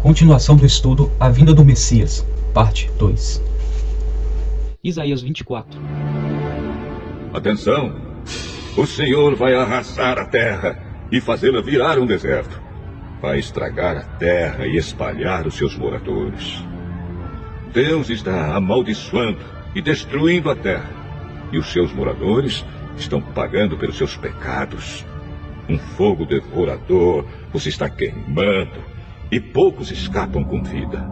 Continuação do estudo A Vinda do Messias, parte 2. Isaías 24. Atenção! O Senhor vai arrasar a terra e fazê-la virar um deserto. Vai estragar a terra e espalhar os seus moradores. Deus está amaldiçoando e destruindo a terra. E os seus moradores estão pagando pelos seus pecados. Um fogo devorador os está queimando e poucos escapam com vida.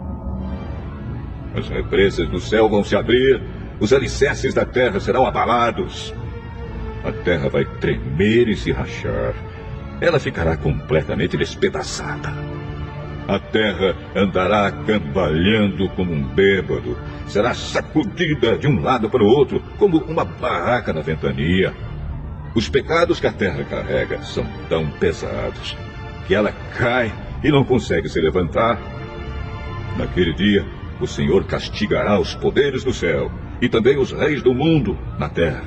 As represas do céu vão se abrir, os alicerces da terra serão abalados. A terra vai tremer e se rachar. Ela ficará completamente despedaçada. A terra andará cambalhando como um bêbado. Será sacudida de um lado para o outro, como uma barraca na ventania. Os pecados que a terra carrega são tão pesados que ela cai e não consegue se levantar. Naquele dia, o Senhor castigará os poderes do céu e também os reis do mundo na terra.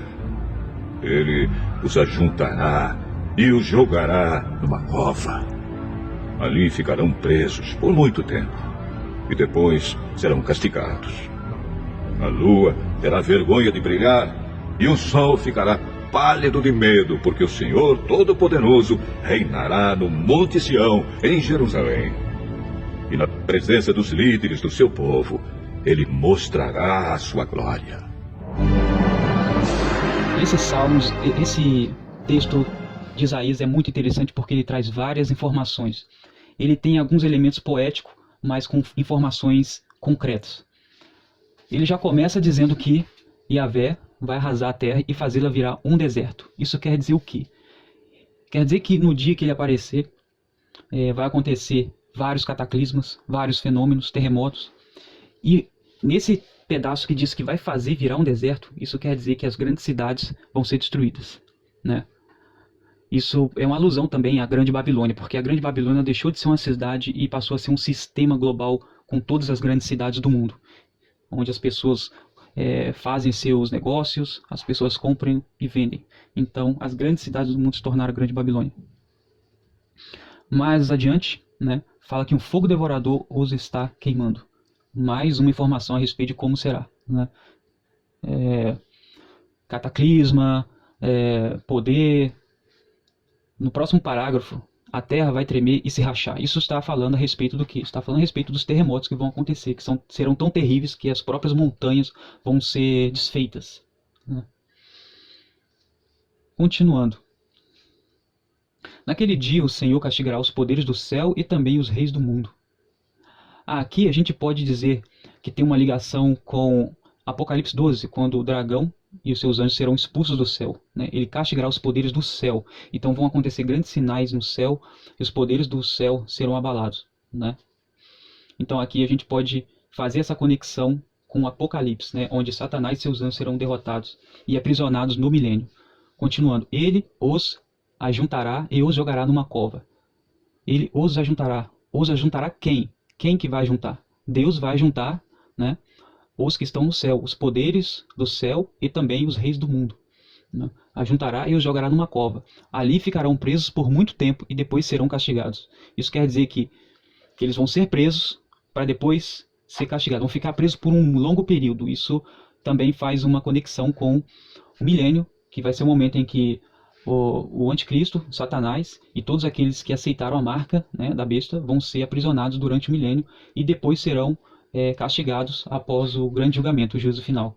Ele os ajuntará e os jogará numa cova. Ali ficarão presos por muito tempo e depois serão castigados. A lua terá vergonha de brilhar e o sol ficará pálido de medo, porque o Senhor Todo-Poderoso reinará no Monte Sião, em Jerusalém. E na presença dos líderes do seu povo, ele mostrará a sua glória. Esse texto de Isaías é muito interessante porque ele traz várias informações. Ele tem alguns elementos poéticos, mas com informações concretas. Ele já começa dizendo que Yahvé vai arrasar a terra e fazê-la virar um deserto. Isso quer dizer o quê? Quer dizer que no dia que ele aparecer, vai acontecer vários cataclismas, vários fenômenos, terremotos. E nesse pedaço que diz que vai fazer virar um deserto, isso quer dizer que as grandes cidades vão ser destruídas, né? Isso é uma alusão também à Grande Babilônia, porque a Grande Babilônia deixou de ser uma cidade e passou a ser um sistema global com todas as grandes cidades do mundo, onde as pessoas fazem seus negócios, as pessoas compram e vendem. Então, as grandes cidades do mundo se tornaram a Grande Babilônia. Mais adiante, né, fala que um fogo devorador os está queimando. Mais uma informação a respeito de como será, né? Cataclisma, poder. No próximo parágrafo, a terra vai tremer e se rachar. Isso está falando a respeito do quê? Está falando a respeito dos terremotos que vão acontecer, que serão tão terríveis que as próprias montanhas vão ser desfeitas, né? Continuando. Naquele dia o Senhor castigará os poderes do céu e também os reis do mundo. Aqui a gente pode dizer que tem uma ligação com Apocalipse 12, quando o dragão e os seus anjos serão expulsos do céu, né? Ele castigará os poderes do céu. Então vão acontecer grandes sinais no céu e os poderes do céu serão abalados, né? Então aqui a gente pode fazer essa conexão com o Apocalipse, né? Onde Satanás e seus anjos serão derrotados e aprisionados no milênio. Continuando, ele os ajuntará e os jogará numa cova. Ele os ajuntará. Os ajuntará quem? Quem que vai juntar? Deus vai juntar, né, os que estão no céu, os poderes do céu e também os reis do mundo, né? Ajuntará e os jogará numa cova. Ali ficarão presos por muito tempo e depois serão castigados. Isso quer dizer que eles vão ser presos para depois ser castigados. Vão ficar presos por um longo período. Isso também faz uma conexão com o milênio, que vai ser o momento em que o anticristo, Satanás e todos aqueles que aceitaram a marca, né, da besta vão ser aprisionados durante o milênio e depois serão castigados após o grande julgamento, o juízo final.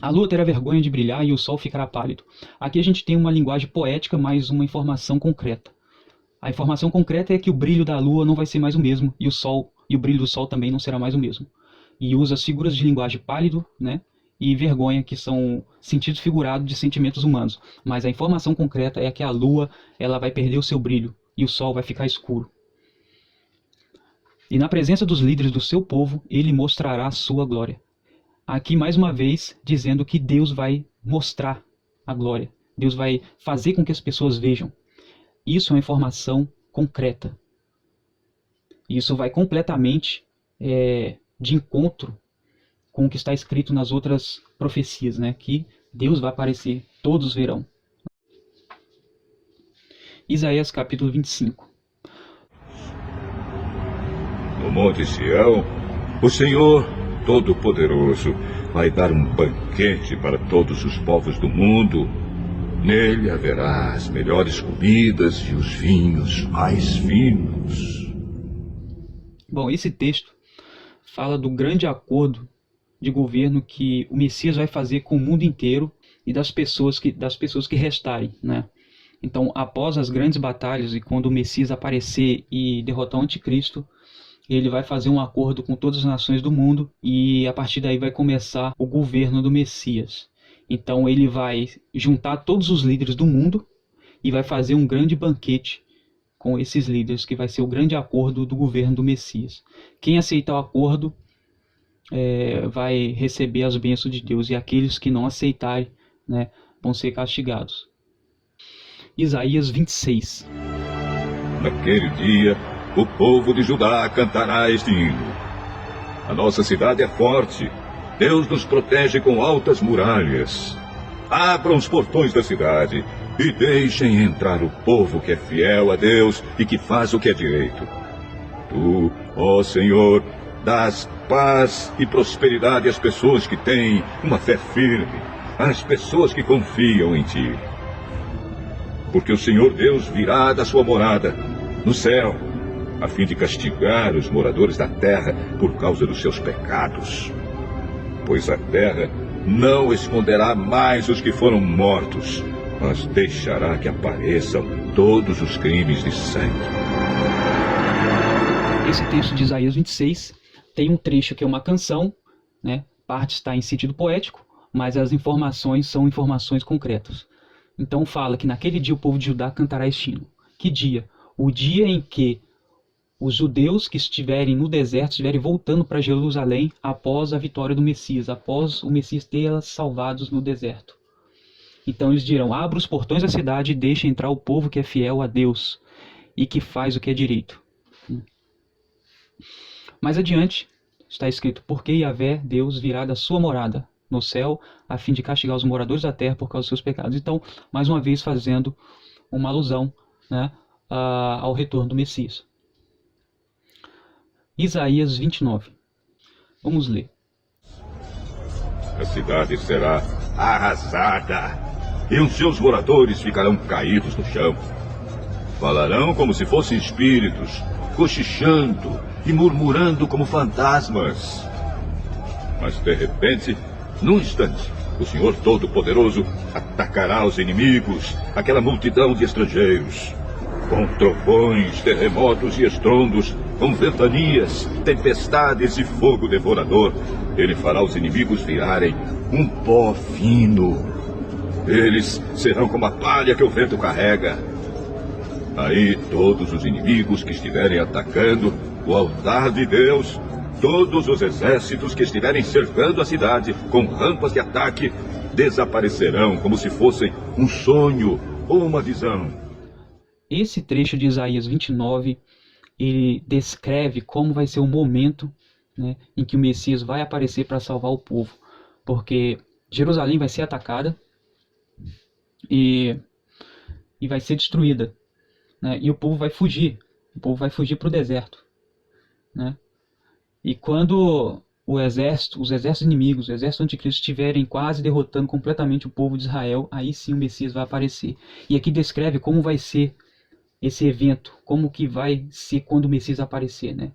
A lua terá vergonha de brilhar e o sol ficará pálido. Aqui a gente tem uma linguagem poética, mais uma informação concreta. A informação concreta é que o brilho da lua não vai ser mais o mesmo e o brilho do sol também não será mais o mesmo. E usa as figuras de linguagem pálido, né, e vergonha, que são sentidos figurados de sentimentos humanos. Mas a informação concreta é que a lua ela vai perder o seu brilho e o sol vai ficar escuro. E na presença dos líderes do seu povo, ele mostrará a sua glória. Aqui mais uma vez dizendo que Deus vai mostrar a glória. Deus vai fazer com que as pessoas vejam. Isso é uma informação concreta. Isso vai completamente de encontro com o que está escrito nas outras profecias, né? Que Deus vai aparecer, todos verão. Isaías capítulo 25. no Monte Sião, o Senhor Todo-Poderoso vai dar um banquete para todos os povos do mundo. Nele haverá as melhores comidas e os vinhos mais finos. Bom, esse texto fala do grande acordo de governo que o Messias vai fazer com o mundo inteiro e das pessoas que restarem, né? Então, após as grandes batalhas e quando o Messias aparecer e derrotar o anticristo, ele vai fazer um acordo com todas as nações do mundo e a partir daí vai começar o governo do Messias. Então ele vai juntar todos os líderes do mundo e vai fazer um grande banquete com esses líderes, que vai ser o grande acordo do governo do Messias. Quem aceitar o acordo vai receber as bênçãos de Deus, e aqueles que não aceitarem, né, vão ser castigados. Isaías 26. Naquele dia, o povo de Judá cantará este hino. A nossa cidade é forte. Deus nos protege com altas muralhas. Abram os portões da cidade e deixem entrar o povo que é fiel a Deus e que faz o que é direito. Tu, ó Senhor, dás paz e prosperidade às pessoas que têm uma fé firme, às pessoas que confiam em Ti. Porque o Senhor Deus virá da sua morada no céu, a fim de castigar os moradores da terra por causa dos seus pecados. Pois a terra não esconderá mais os que foram mortos, mas deixará que apareçam todos os crimes de sangue. Esse texto de Isaías 26 tem um trecho que é uma canção, né? Parte está em sentido poético, mas as informações são informações concretas. Então fala que naquele dia o povo de Judá cantará este hino. Que dia? O dia em que os judeus que estiverem no deserto estiverem voltando para Jerusalém após a vitória do Messias, após o Messias tê-las salvados no deserto. Então eles dirão: abra os portões da cidade e deixe entrar o povo que é fiel a Deus e que faz o que é direito. Mais adiante está escrito: porque Yahvé, Deus, virá da sua morada no céu, a fim de castigar os moradores da terra por causa dos seus pecados. Então, mais uma vez fazendo uma alusão, né, ao retorno do Messias. Isaías 29. Vamos ler. A cidade será arrasada e os seus moradores ficarão caídos no chão. Falarão como se fossem espíritos, cochichando e murmurando como fantasmas. Mas de repente, num instante, o Senhor Todo-Poderoso atacará os inimigos, aquela multidão de estrangeiros. Com trovões, terremotos e estrondos, com ventanias, tempestades e fogo devorador, ele fará os inimigos virarem um pó fino. Eles serão como a palha que o vento carrega. Aí todos os inimigos que estiverem atacando o altar de Deus, todos os exércitos que estiverem cercando a cidade com rampas de ataque, desaparecerão como se fossem um sonho ou uma visão. Esse trecho de Isaías 29, ele descreve como vai ser o momento, né, em que o Messias vai aparecer para salvar o povo. Porque Jerusalém vai ser atacada e vai ser destruída, né, e o povo vai fugir. O povo vai fugir para o deserto, né? E quando os exércitos inimigos, o exército anticristo estiverem quase derrotando completamente o povo de Israel, aí sim o Messias vai aparecer. E aqui descreve como vai ser esse evento, como que vai ser quando o Messias aparecer, né?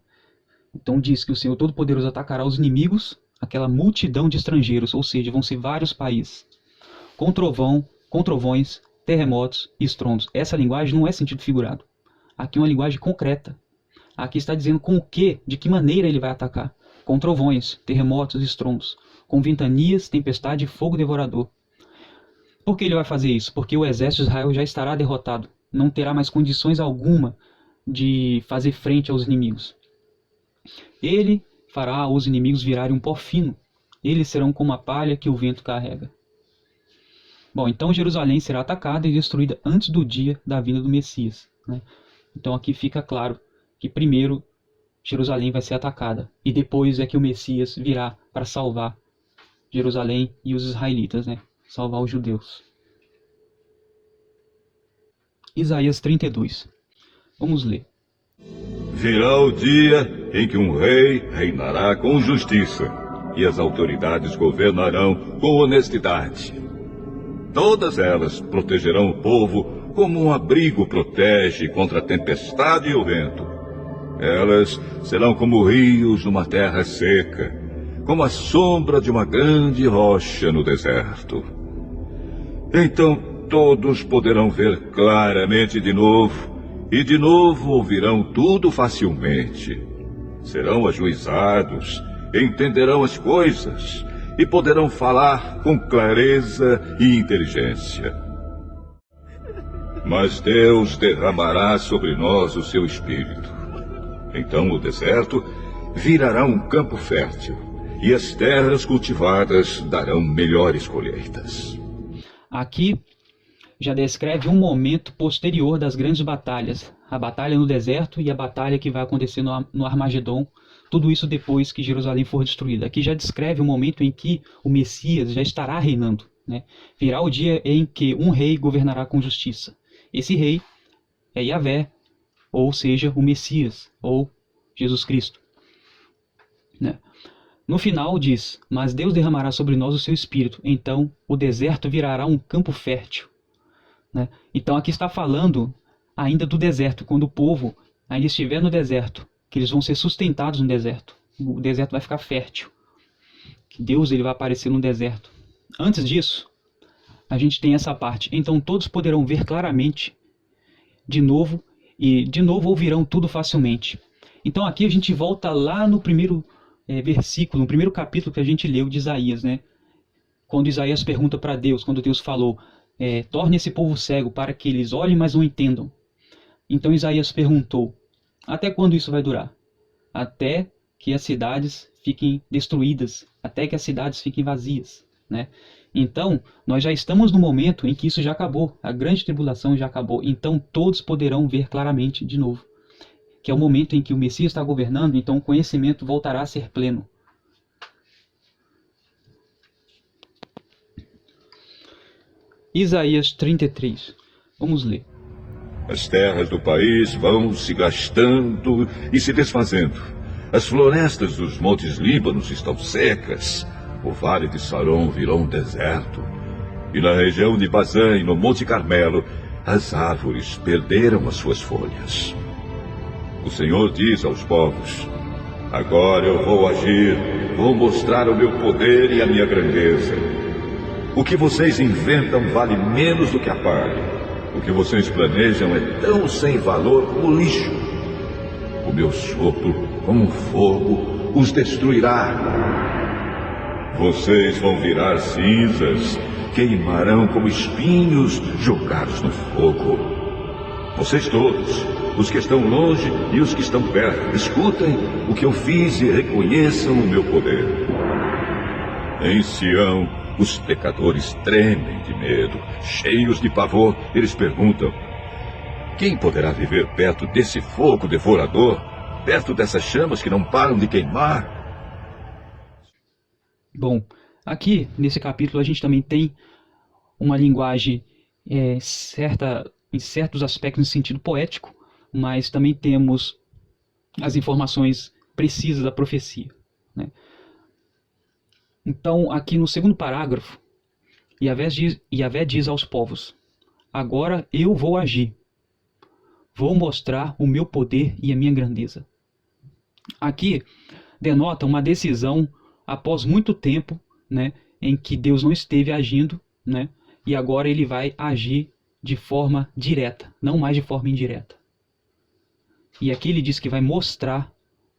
Então diz que o Senhor Todo-Poderoso atacará os inimigos, aquela multidão de estrangeiros, ou seja, vão ser vários países, com trovões, terremotos e estrondos. Essa linguagem não é sentido figurado. Aqui é uma linguagem concreta. Aqui está dizendo com o que, de que maneira ele vai atacar. Com trovões, terremotos e estrondos, com ventanias, tempestade e fogo devorador. Por que ele vai fazer isso? Porque o exército de Israel já estará derrotado. Não terá mais condições alguma de fazer frente aos inimigos. Ele fará os inimigos virarem um pó fino. Eles serão como a palha que o vento carrega. Bom, então Jerusalém será atacada e destruída antes do dia da vinda do Messias, né? Então aqui fica claro que primeiro Jerusalém vai ser atacada e depois é que o Messias virá para salvar Jerusalém e os israelitas, né? Salvar os judeus. Isaías 32. Vamos ler. Virá o dia em que um rei reinará com justiça e as autoridades governarão com honestidade. Todas elas protegerão o povo como um abrigo protege contra a tempestade e o vento. Elas serão como rios numa terra seca, como a sombra de uma grande rocha no deserto. Então todos poderão ver claramente de novo, e de novo ouvirão tudo facilmente. Serão ajuizados, entenderão as coisas e poderão falar com clareza e inteligência. Mas Deus derramará sobre nós o seu Espírito. Então o deserto virará um campo fértil, e as terras cultivadas darão melhores colheitas. Aqui já descreve um momento posterior das grandes batalhas. A batalha no deserto e a batalha que vai acontecer no Armagedon. Tudo isso depois que Jerusalém for destruída. Aqui já descreve o momento em que o Messias já estará reinando, né? Virá o dia em que um rei governará com justiça. Esse rei é Yahvé, ou seja, o Messias, ou Jesus Cristo, né? No final diz, mas Deus derramará sobre nós o seu Espírito, então o deserto virará um campo fértil, né? Então aqui está falando ainda do deserto, quando o povo ainda estiver no deserto, que eles vão ser sustentados no deserto. O deserto vai ficar fértil. Que Deus ele vai aparecer no deserto. Antes disso, a gente tem essa parte. Então todos poderão ver claramente de novo, e de novo ouvirão tudo facilmente. Então aqui a gente volta lá no primeiro versículo, no primeiro capítulo que a gente leu de Isaías, né? Quando Isaías pergunta para Deus, quando Deus falou, torne esse povo cego para que eles olhem, mas não entendam. Então Isaías perguntou, até quando isso vai durar? Até que as cidades fiquem destruídas, até que as cidades fiquem vazias, né? Então, nós já estamos no momento em que isso já acabou, a grande tribulação já acabou, então todos poderão ver claramente de novo, que é o momento em que o Messias está governando, então o conhecimento voltará a ser pleno. Isaías 33, vamos ler. As terras do país vão se gastando e se desfazendo. As florestas dos montes Líbanos estão secas. O vale de Saron virou um deserto. E na região de Bazã e no Monte Carmelo, as árvores perderam as suas folhas. O Senhor diz aos povos, agora eu vou agir, vou mostrar o meu poder e a minha grandeza. O que vocês inventam vale menos do que a palha. O que vocês planejam é tão sem valor como lixo. O meu sopro, como um fogo, os destruirá. Vocês vão virar cinzas, queimarão como espinhos jogados no fogo. Vocês todos, os que estão longe e os que estão perto, escutem o que eu fiz e reconheçam o meu poder. Em Sião, os pecadores tremem de medo, cheios de pavor, eles perguntam, quem poderá viver perto desse fogo devorador, perto dessas chamas que não param de queimar? Bom, aqui nesse capítulo a gente também tem uma linguagem em certos aspectos em sentido poético, mas também temos as informações precisas da profecia, né? Então aqui no segundo parágrafo, Yahvé diz aos povos, agora eu vou agir, vou mostrar o meu poder e a minha grandeza. Aqui denota uma decisão após muito tempo, né, em que Deus não esteve agindo, né, e agora ele vai agir de forma direta, não mais de forma indireta. E aqui ele diz que vai mostrar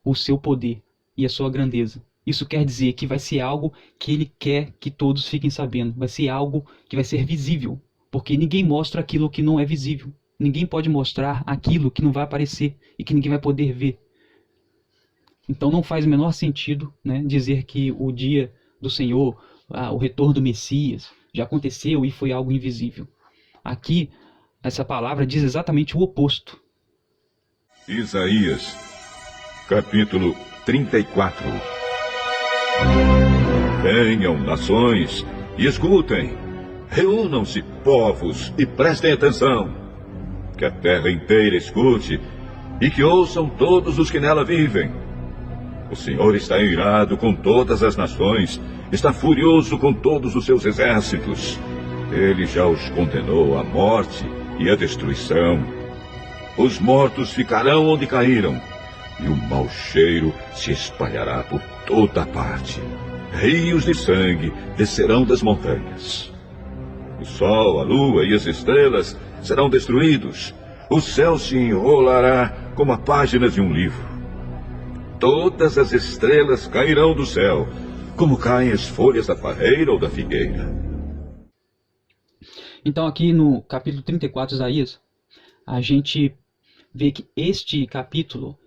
o seu poder e a sua grandeza. Isso quer dizer que vai ser algo que ele quer que todos fiquem sabendo. Vai ser algo que vai ser visível, porque ninguém mostra aquilo que não é visível. Ninguém pode mostrar aquilo que não vai aparecer e que ninguém vai poder ver. Então não faz o menor sentido, né, dizer que o dia do Senhor, o retorno do Messias, já aconteceu e foi algo invisível. Aqui, essa palavra diz exatamente o oposto. Isaías, capítulo 34. Venham, nações, e escutem. Reúnam-se, povos, e prestem atenção. Que a terra inteira escute, e que ouçam todos os que nela vivem. O Senhor está irado com todas as nações, está furioso com todos os seus exércitos. Ele já os condenou à morte e à destruição. Os mortos ficarão onde caíram, e o mau cheiro se espalhará por toda parte. Rios de sangue descerão das montanhas. O sol, a lua e as estrelas serão destruídos. O céu se enrolará como a páginas de um livro. Todas as estrelas cairão do céu, como caem as folhas da parreira ou da figueira. Então aqui no capítulo 34 de Isaías, a gente vê que este capítulo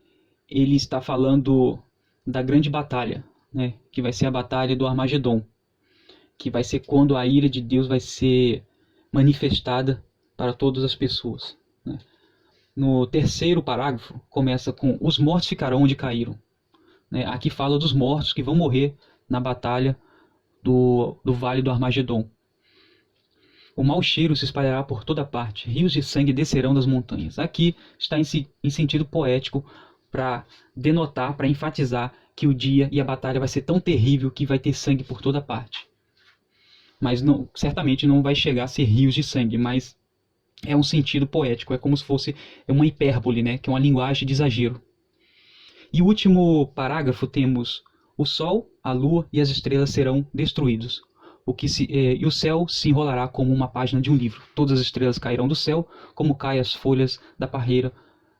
ele está falando da grande batalha, né? Que vai ser a batalha do Armagedon, que vai ser quando a ira de Deus vai ser manifestada para todas as pessoas, né? No terceiro parágrafo começa com: os mortos ficarão onde caíram, né? Aqui fala dos mortos que vão morrer na batalha do Vale do Armagedon. O mau cheiro se espalhará por toda parte, rios de sangue descerão das montanhas. Aqui está em sentido poético para denotar, para enfatizar que o dia e a batalha vai ser tão terrível que vai ter sangue por toda parte. Mas não, certamente não vai chegar a ser rios de sangue, mas é um sentido poético, é como se fosse uma hipérbole, né? Que é uma linguagem de exagero. E o último parágrafo temos: o sol, a lua e as estrelas serão destruídos. E o céu se enrolará como uma página de um livro. Todas as estrelas cairão do céu, como caem as folhas da parreira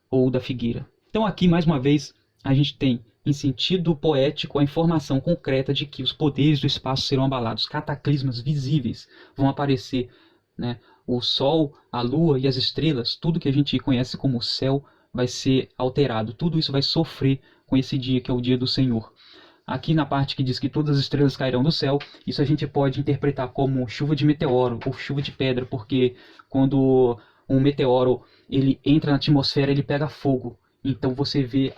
ou da figueira. Então aqui, mais uma vez, a gente tem, em sentido poético, a informação concreta de que os poderes do espaço serão abalados. Cataclismas visíveis vão aparecer, né? O sol, a lua e as estrelas, tudo que a gente conhece como céu, vai ser alterado. Tudo isso vai sofrer com esse dia, que é o dia do Senhor. Aqui na parte que diz que todas as estrelas cairão do céu, isso a gente pode interpretar como chuva de meteoro ou chuva de pedra, porque quando um meteoro ele entra na atmosfera, ele pega fogo. Então você vê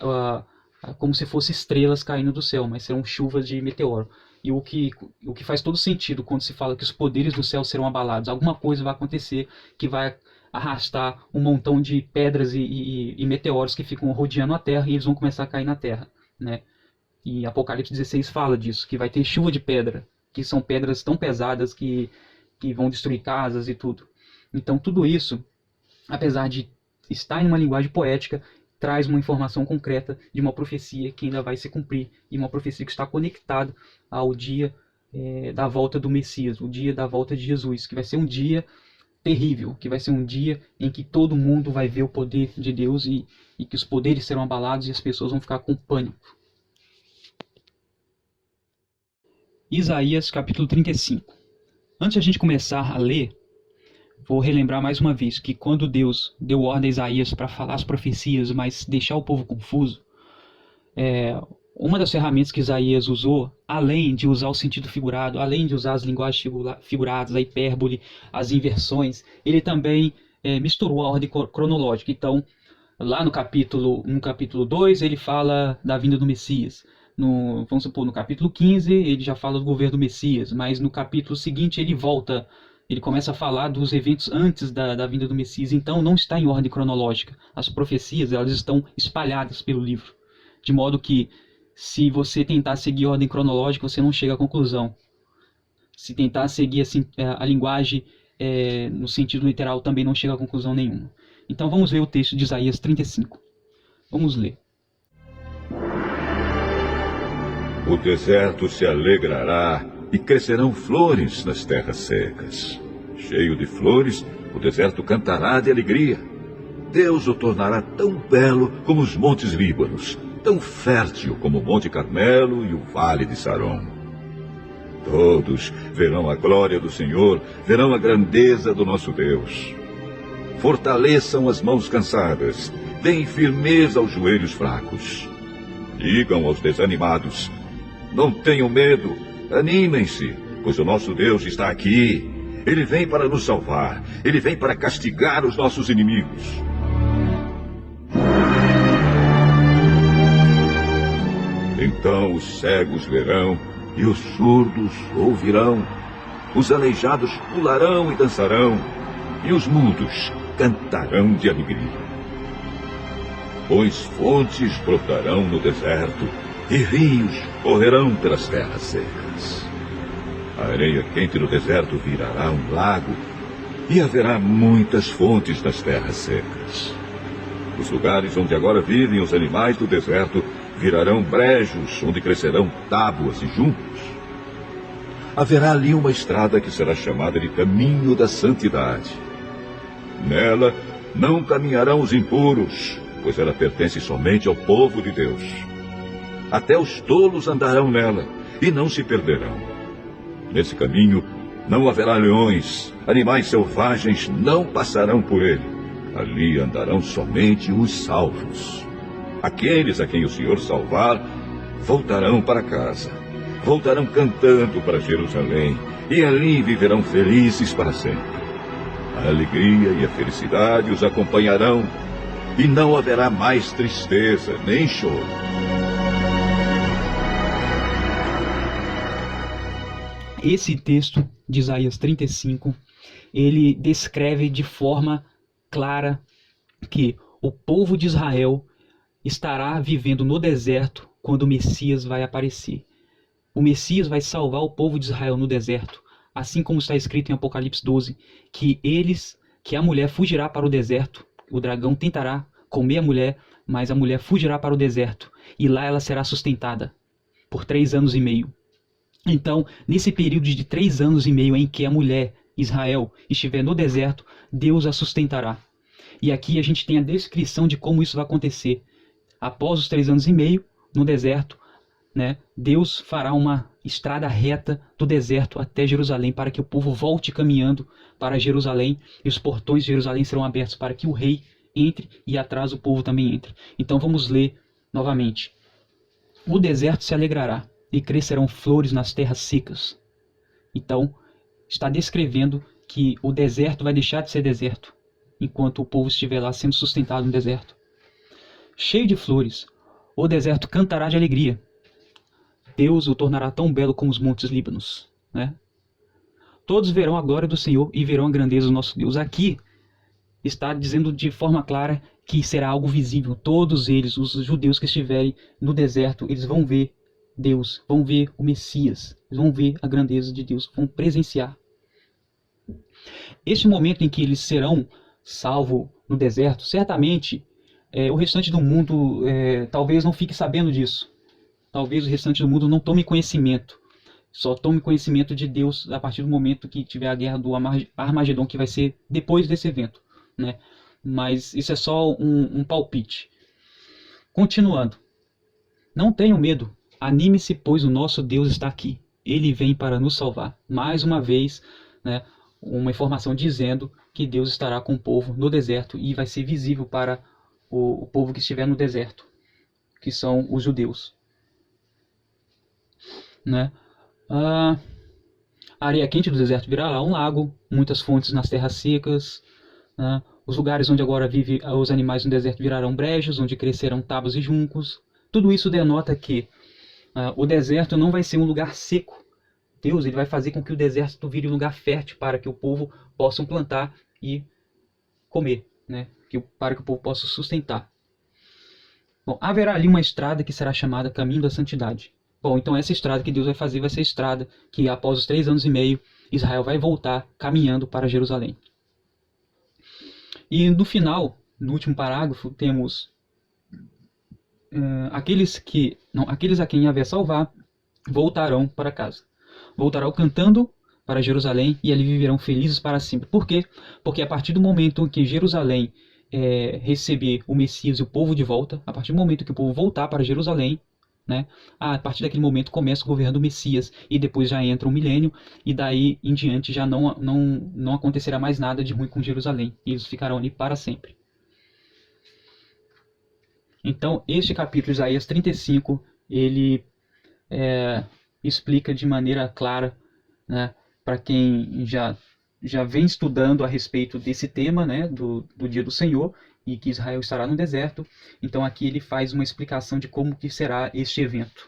como se fossem estrelas caindo do céu, mas serão chuvas de meteoro. E o que faz todo sentido quando se fala que os poderes do céu serão abalados. Alguma coisa vai acontecer que vai arrastar um montão de pedras e meteoros que ficam rodeando a Terra, e eles vão começar a cair na Terra, né? E Apocalipse 16 fala disso, que vai ter chuva de pedra, que são pedras tão pesadas que vão destruir casas e tudo. Então tudo isso, apesar de estar em uma linguagem poética, traz uma informação concreta de uma profecia que ainda vai se cumprir, e uma profecia que está conectada ao dia da volta do Messias, o dia da volta de Jesus, que vai ser um dia terrível, que vai ser um dia em que todo mundo vai ver o poder de Deus e que os poderes serão abalados e as pessoas vão ficar com pânico. Isaías capítulo 35. Antes de a gente começar a ler, vou relembrar mais uma vez que quando Deus deu ordem a Isaías para falar as profecias, mas deixar o povo confuso, uma das ferramentas que Isaías usou, além de usar o sentido figurado, além de usar as linguagens figuradas, a hipérbole, as inversões, ele também misturou a ordem cronológica. Então, lá no capítulo 2, ele fala da vinda do Messias. Vamos supor, no capítulo 15, ele já fala do governo do Messias, mas no capítulo seguinte ele começa a falar dos eventos antes da vinda do Messias. Então não está em ordem cronológica. As profecias elas estão espalhadas pelo livro, de modo que se você tentar seguir a ordem cronológica, você não chega à conclusão. Se tentar seguir assim, a linguagem no sentido literal, também não chega a conclusão nenhuma. Então vamos ler o texto de Isaías 35. Vamos ler. O deserto se alegrará e crescerão flores nas terras secas. Cheio de flores, o deserto cantará de alegria. Deus o tornará tão belo como os montes Líbanos, tão fértil como o Monte Carmelo e o Vale de Saron. Todos verão a glória do Senhor, verão a grandeza do nosso Deus. Fortaleçam as mãos cansadas, deem firmeza aos joelhos fracos. Digam aos desanimados: não tenham medo, animem-se, pois o nosso Deus está aqui. Ele vem para nos salvar, ele vem para castigar os nossos inimigos. Então os cegos verão e os surdos ouvirão. Os aleijados pularão e dançarão, e os mudos cantarão de alegria. Pois fontes brotarão no deserto, e rios correrão pelas terras secas. A areia quente do deserto virará um lago, e haverá muitas fontes nas terras secas. Os lugares onde agora vivem os animais do deserto virarão brejos, onde crescerão tábuas e juncos. Haverá ali uma estrada que será chamada de Caminho da Santidade. Nela não caminharão os impuros, pois ela pertence somente ao povo de Deus. Até os tolos andarão nela e não se perderão. Nesse caminho não haverá leões, animais selvagens não passarão por ele. Ali andarão somente os salvos. Aqueles a quem o Senhor salvar voltarão para casa. Voltarão cantando para Jerusalém e ali viverão felizes para sempre. A alegria e a felicidade os acompanharão e não haverá mais tristeza nem choro. Esse texto de Isaías 35, ele descreve de forma clara que o povo de Israel estará vivendo no deserto quando o Messias vai aparecer. O Messias vai salvar o povo de Israel no deserto, assim como está escrito em Apocalipse 12, que a mulher fugirá para o deserto, o dragão tentará comer a mulher, mas a mulher fugirá para o deserto, e lá ela será sustentada por 3 anos e meio. Então, nesse período de 3 anos e meio em que a mulher, Israel, estiver no deserto, Deus a sustentará. E aqui a gente tem a descrição de como isso vai acontecer. Após os 3 anos e meio, no deserto, Deus fará uma estrada reta do deserto até Jerusalém para que o povo volte caminhando para Jerusalém e os portões de Jerusalém serão abertos para que o rei entre e atrás o povo também entre. Então vamos ler novamente. O deserto se alegrará e crescerão flores nas terras secas. Então está descrevendo que o deserto vai deixar de ser deserto enquanto o povo estiver lá sendo sustentado no deserto. Cheio de flores, o deserto cantará de alegria. Deus o tornará tão belo como os montes Líbanos. Todos verão a glória do Senhor e verão a grandeza do nosso Deus. Aqui está dizendo de forma clara que será algo visível. Todos eles, os judeus que estiverem no deserto, eles vão ver Deus, vão ver o Messias, eles vão ver a grandeza de Deus, vão presenciar. Este momento em que eles serão salvos no deserto, certamente o restante do mundo talvez não fique sabendo disso. Talvez o restante do mundo não tome conhecimento. Só tome conhecimento de Deus a partir do momento que tiver a guerra do Armagedon, que vai ser depois desse evento. Mas isso é só um palpite. Continuando. Não tenham medo. Anime-se, pois o nosso Deus está aqui. Ele vem para nos salvar. Mais uma vez, uma informação dizendo que Deus estará com o povo no deserto e vai ser visível para o povo que estiver no deserto, que são os judeus. A areia quente do deserto virá um lago, muitas fontes nas terras secas. Os lugares onde agora vivem os animais no deserto virarão brejos, onde crescerão tábuas e juncos. Tudo isso denota que o deserto não vai ser um lugar seco. Deus ele vai fazer com que o deserto vire um lugar fértil para que o povo possa plantar e comer, para que o povo possa sustentar. Bom, haverá ali uma estrada que será chamada Caminho da Santidade. Bom, então essa estrada que Deus vai fazer vai ser a estrada que após os 3 anos e meio Israel vai voltar caminhando para Jerusalém. E no final, no último parágrafo, temos aqueles a quem Yahvé salvar voltarão para casa. Voltarão cantando para Jerusalém e ali viverão felizes para sempre. Por quê? Porque a partir do momento em que Jerusalém receber o Messias e o povo de volta, a partir do momento que o povo voltar para Jerusalém, a partir daquele momento começa o governo do Messias e depois já entra o milênio e daí em diante já não acontecerá mais nada de ruim com Jerusalém. E eles ficarão ali para sempre. Então este capítulo de Isaías 35 ele explica de maneira clara, para quem já vem estudando a respeito desse tema, do dia do Senhor, e que Israel estará no deserto. Então aqui ele faz uma explicação de como que será este evento.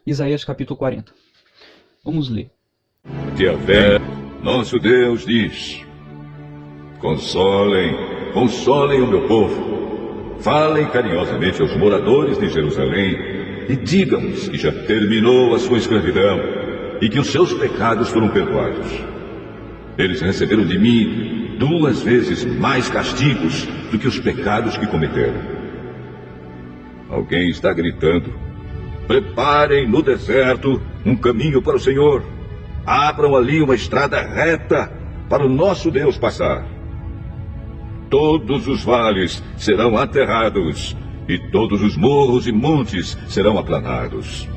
Isaías capítulo 40. Vamos ler. Yahvé, nosso Deus, diz: consolem o meu povo, falem carinhosamente aos moradores de Jerusalém e digam-lhes que já terminou a sua escravidão e que os seus pecados foram perdoados. Eles receberam de mim 2 vezes mais castigos do que os pecados que cometeram. Alguém está gritando: preparem no deserto um caminho para o Senhor. Abram ali uma estrada reta para o nosso Deus passar. Todos os vales serão aterrados e todos os morros e montes serão aplanados.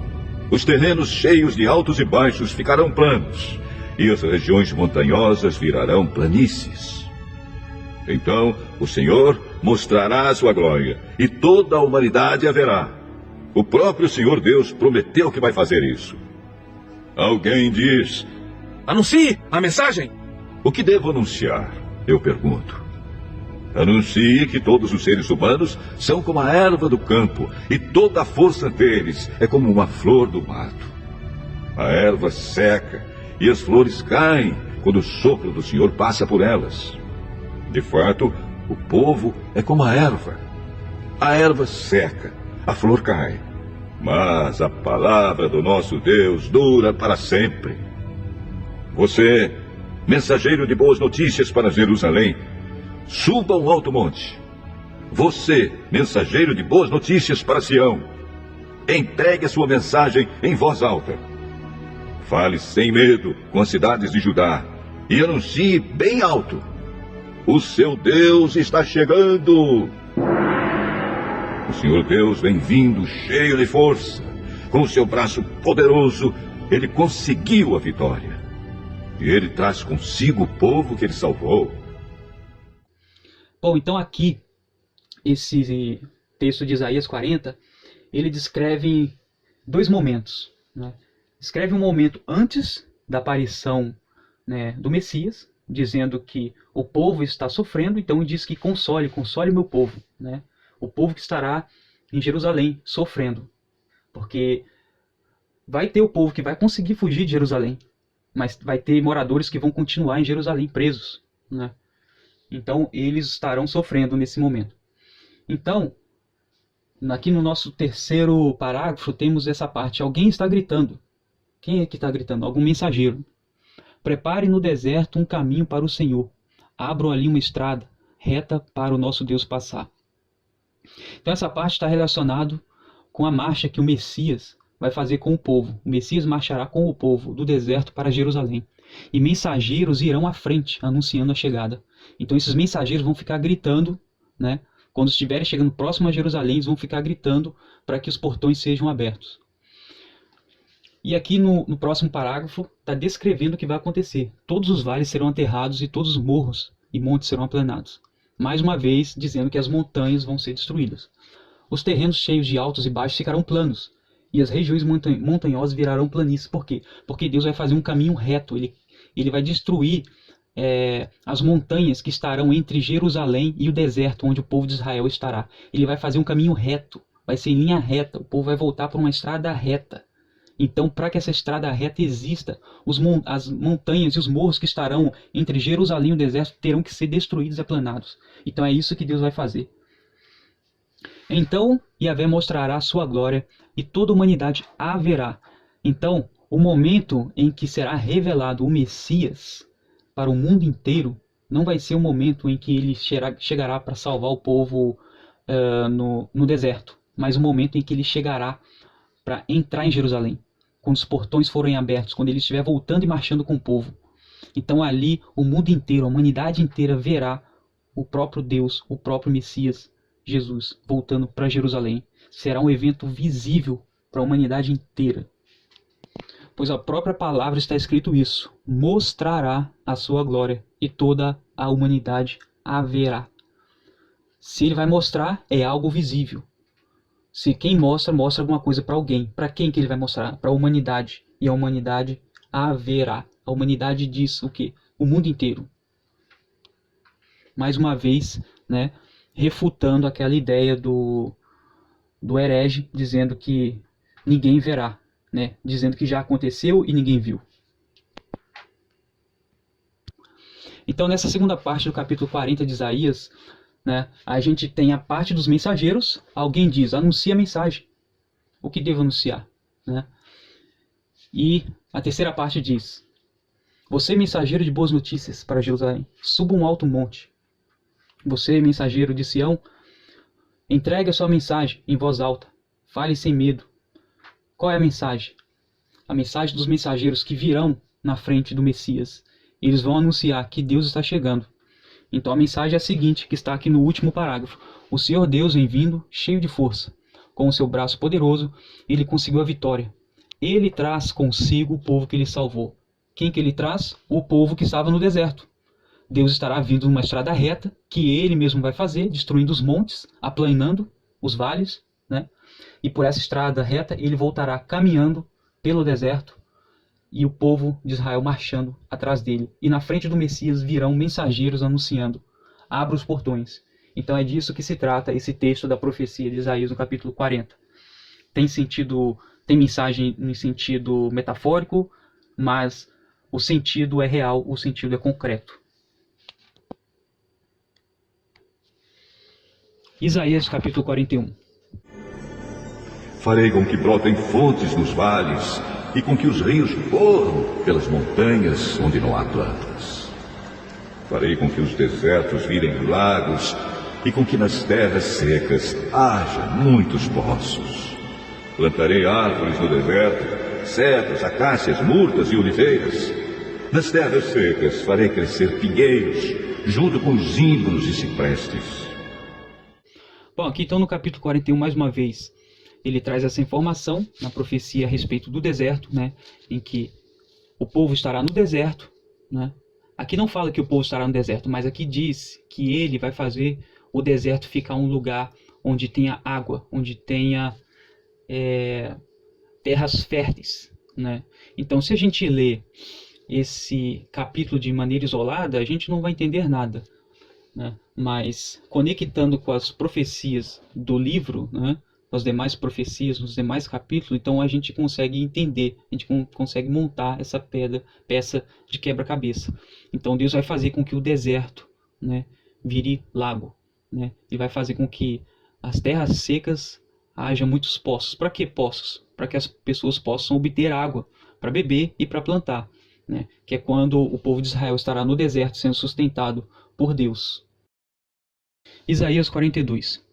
Os terrenos cheios de altos e baixos ficarão planos e as regiões montanhosas virarão planícies. Então o Senhor mostrará a sua glória e toda a humanidade a verá. O próprio Senhor Deus prometeu que vai fazer isso. Alguém diz: anuncie a mensagem. O que devo anunciar? Eu pergunto. Anuncie que todos os seres humanos são como a erva do campo e toda a força deles é como uma flor do mato. A erva seca e as flores caem quando o sopro do Senhor passa por elas. De fato, o povo é como a erva. A erva seca, a flor cai, mas a palavra do nosso Deus dura para sempre. Você, mensageiro de boas notícias para Jerusalém, suba um alto monte. Você, mensageiro de boas notícias para Sião, entregue a sua mensagem em voz alta. Fale sem medo com as cidades de Judá e anuncie bem alto: o seu Deus está chegando. O Senhor Deus vem vindo cheio de força. Com o seu braço poderoso, ele conseguiu a vitória. E ele traz consigo o povo que ele salvou. Bom, então aqui, esse texto de Isaías 40, ele descreve 2 momentos, né? Descreve um momento antes da aparição, né, do Messias, dizendo que o povo está sofrendo, então diz que console o meu povo, né? O povo que estará em Jerusalém sofrendo, porque vai ter o povo que vai conseguir fugir de Jerusalém, mas vai ter moradores que vão continuar em Jerusalém presos, né? Então eles estarão sofrendo nesse momento. Então, aqui no nosso terceiro parágrafo temos essa parte: alguém está gritando. Quem é que está gritando? Algum mensageiro. Prepare no deserto um caminho para o Senhor. Abram ali uma estrada reta para o nosso Deus passar. Então essa parte está relacionada com a marcha que o Messias vai fazer com o povo. O Messias marchará com o povo do deserto para Jerusalém. E mensageiros irão à frente, anunciando a chegada. Então esses mensageiros vão ficar gritando, né? Quando estiverem chegando próximo a Jerusalém, eles vão ficar gritando para que os portões sejam abertos. E aqui no próximo parágrafo está descrevendo o que vai acontecer. Todos os vales serão aterrados e todos os morros e montes serão aplanados. Mais uma vez dizendo que as montanhas vão ser destruídas. Os terrenos cheios de altos e baixos ficarão planos. E as regiões montanhosas virarão planícies. Por quê? Porque Deus vai fazer um caminho reto. Ele vai destruir as montanhas que estarão entre Jerusalém e o deserto, onde o povo de Israel estará. Ele vai fazer um caminho reto. Vai ser em linha reta. O povo vai voltar para uma estrada reta. Então, para que essa estrada reta exista, as montanhas e os morros que estarão entre Jerusalém e o deserto terão que ser destruídos e aplanados. Então é isso que Deus vai fazer. Então Yahvé mostrará a sua glória e toda a humanidade a verá. Então, o momento em que será revelado o Messias para o mundo inteiro não vai ser o momento em que ele chegará para salvar o povo no deserto, mas o momento em que ele chegará para entrar em Jerusalém, quando os portões forem abertos, quando ele estiver voltando e marchando com o povo. Então ali o mundo inteiro, a humanidade inteira verá o próprio Deus, o próprio Messias, Jesus, voltando para Jerusalém. Será um evento visível para a humanidade inteira. Pois a própria palavra está escrito isso: mostrará a sua glória e toda a humanidade a verá. Se ele vai mostrar, é algo visível. Se quem mostra alguma coisa para alguém, para quem que ele vai mostrar? Para a humanidade. E a humanidade a verá. A humanidade diz o quê? O mundo inteiro. Mais uma vez, né, refutando aquela ideia do herege, dizendo que ninguém verá, né, dizendo que já aconteceu e ninguém viu. Então, nessa segunda parte do capítulo 40 de Isaías, né? A gente tem a parte dos mensageiros. Alguém diz, anuncia a mensagem. O que devo anunciar, né? E a terceira parte diz, você mensageiro de boas notícias para Jerusalém, suba um alto monte. Você mensageiro de Sião, entregue a sua mensagem em voz alta. Fale sem medo. Qual é a mensagem? A mensagem dos mensageiros que virão na frente do Messias. Eles vão anunciar que Deus está chegando. Então a mensagem é a seguinte, que está aqui no último parágrafo. O Senhor Deus vem vindo, cheio de força. Com o seu braço poderoso, ele conseguiu a vitória. Ele traz consigo o povo que ele salvou. Quem que ele traz? O povo que estava no deserto. Deus estará vindo numa estrada reta, que ele mesmo vai fazer, destruindo os montes, aplanando os vales, né? E por essa estrada reta ele voltará caminhando pelo deserto, e o povo de Israel marchando atrás dele. E na frente do Messias virão mensageiros anunciando, abra os portões. Então é disso que se trata esse texto da profecia de Isaías no capítulo 40. Tem mensagem em sentido metafórico, mas o sentido é real, o sentido é concreto. Isaías capítulo 41. Farei com que brotem fontes nos vales e com que os rios corram pelas montanhas onde não há plantas. Farei com que os desertos virem lagos e com que nas terras secas haja muitos poços. Plantarei árvores no deserto, cedros, acácias, murtas e oliveiras. Nas terras secas farei crescer pinheiros, junto com zimbros e ciprestes. Bom, aqui então no capítulo 41, mais uma vez, ele traz essa informação na profecia a respeito do deserto, né, em que o povo estará no deserto, né? Aqui não fala que o povo estará no deserto, mas aqui diz que ele vai fazer o deserto ficar um lugar onde tenha água, onde tenha terras férteis, né? Então, se a gente lê esse capítulo de maneira isolada, a gente não vai entender nada, né? Mas conectando com as profecias do livro, né, as demais profecias, nos demais capítulos, então a gente consegue entender, a gente consegue montar essa peça de quebra-cabeça. Então Deus vai fazer com que o deserto, né, vire lago, né, e vai fazer com que as terras secas haja muitos poços. Para que poços? Para que as pessoas possam obter água para beber e para plantar, né, que é quando o povo de Israel estará no deserto sendo sustentado por Deus. Isaías 42.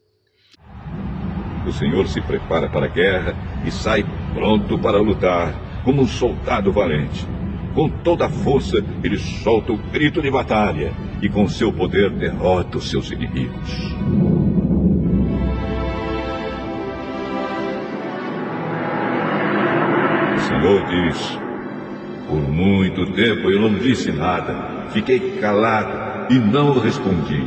O Senhor se prepara para a guerra e sai pronto para lutar, como um soldado valente. Com toda a força, ele solta o grito de batalha e com seu poder derrota os seus inimigos. O Senhor diz, por muito tempo eu não disse nada, fiquei calado e não respondi.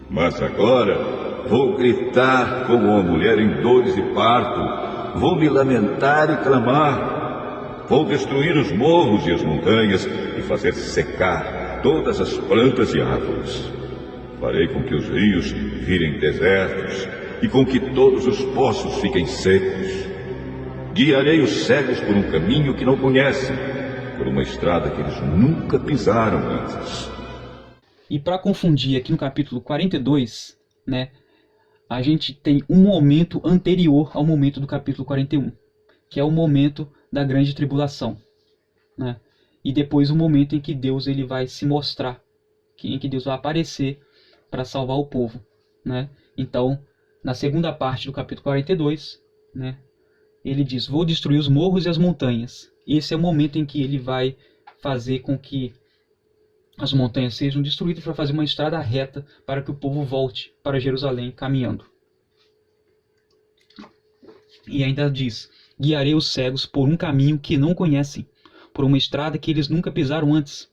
Mas agora vou gritar como uma mulher em dores de parto, vou me lamentar e clamar, vou destruir os morros e as montanhas e fazer secar todas as plantas e árvores. Farei com que os rios virem desertos e com que todos os poços fiquem secos. Guiarei os cegos por um caminho que não conhecem, por uma estrada que eles nunca pisaram antes. E para confundir, aqui no capítulo 42, né, a gente tem um momento anterior ao momento do capítulo 41, que é o momento da grande tribulação, né? E depois o momento em que Deus ele vai se mostrar, em que Deus vai aparecer para salvar o povo, né? Então, na segunda parte do capítulo 42, né, ele diz, vou destruir os morros e as montanhas. Esse é o momento em que ele vai fazer com que as montanhas sejam destruídas para fazer uma estrada reta para que o povo volte para Jerusalém caminhando. E ainda diz, guiarei os cegos por um caminho que não conhecem, por uma estrada que eles nunca pisaram antes.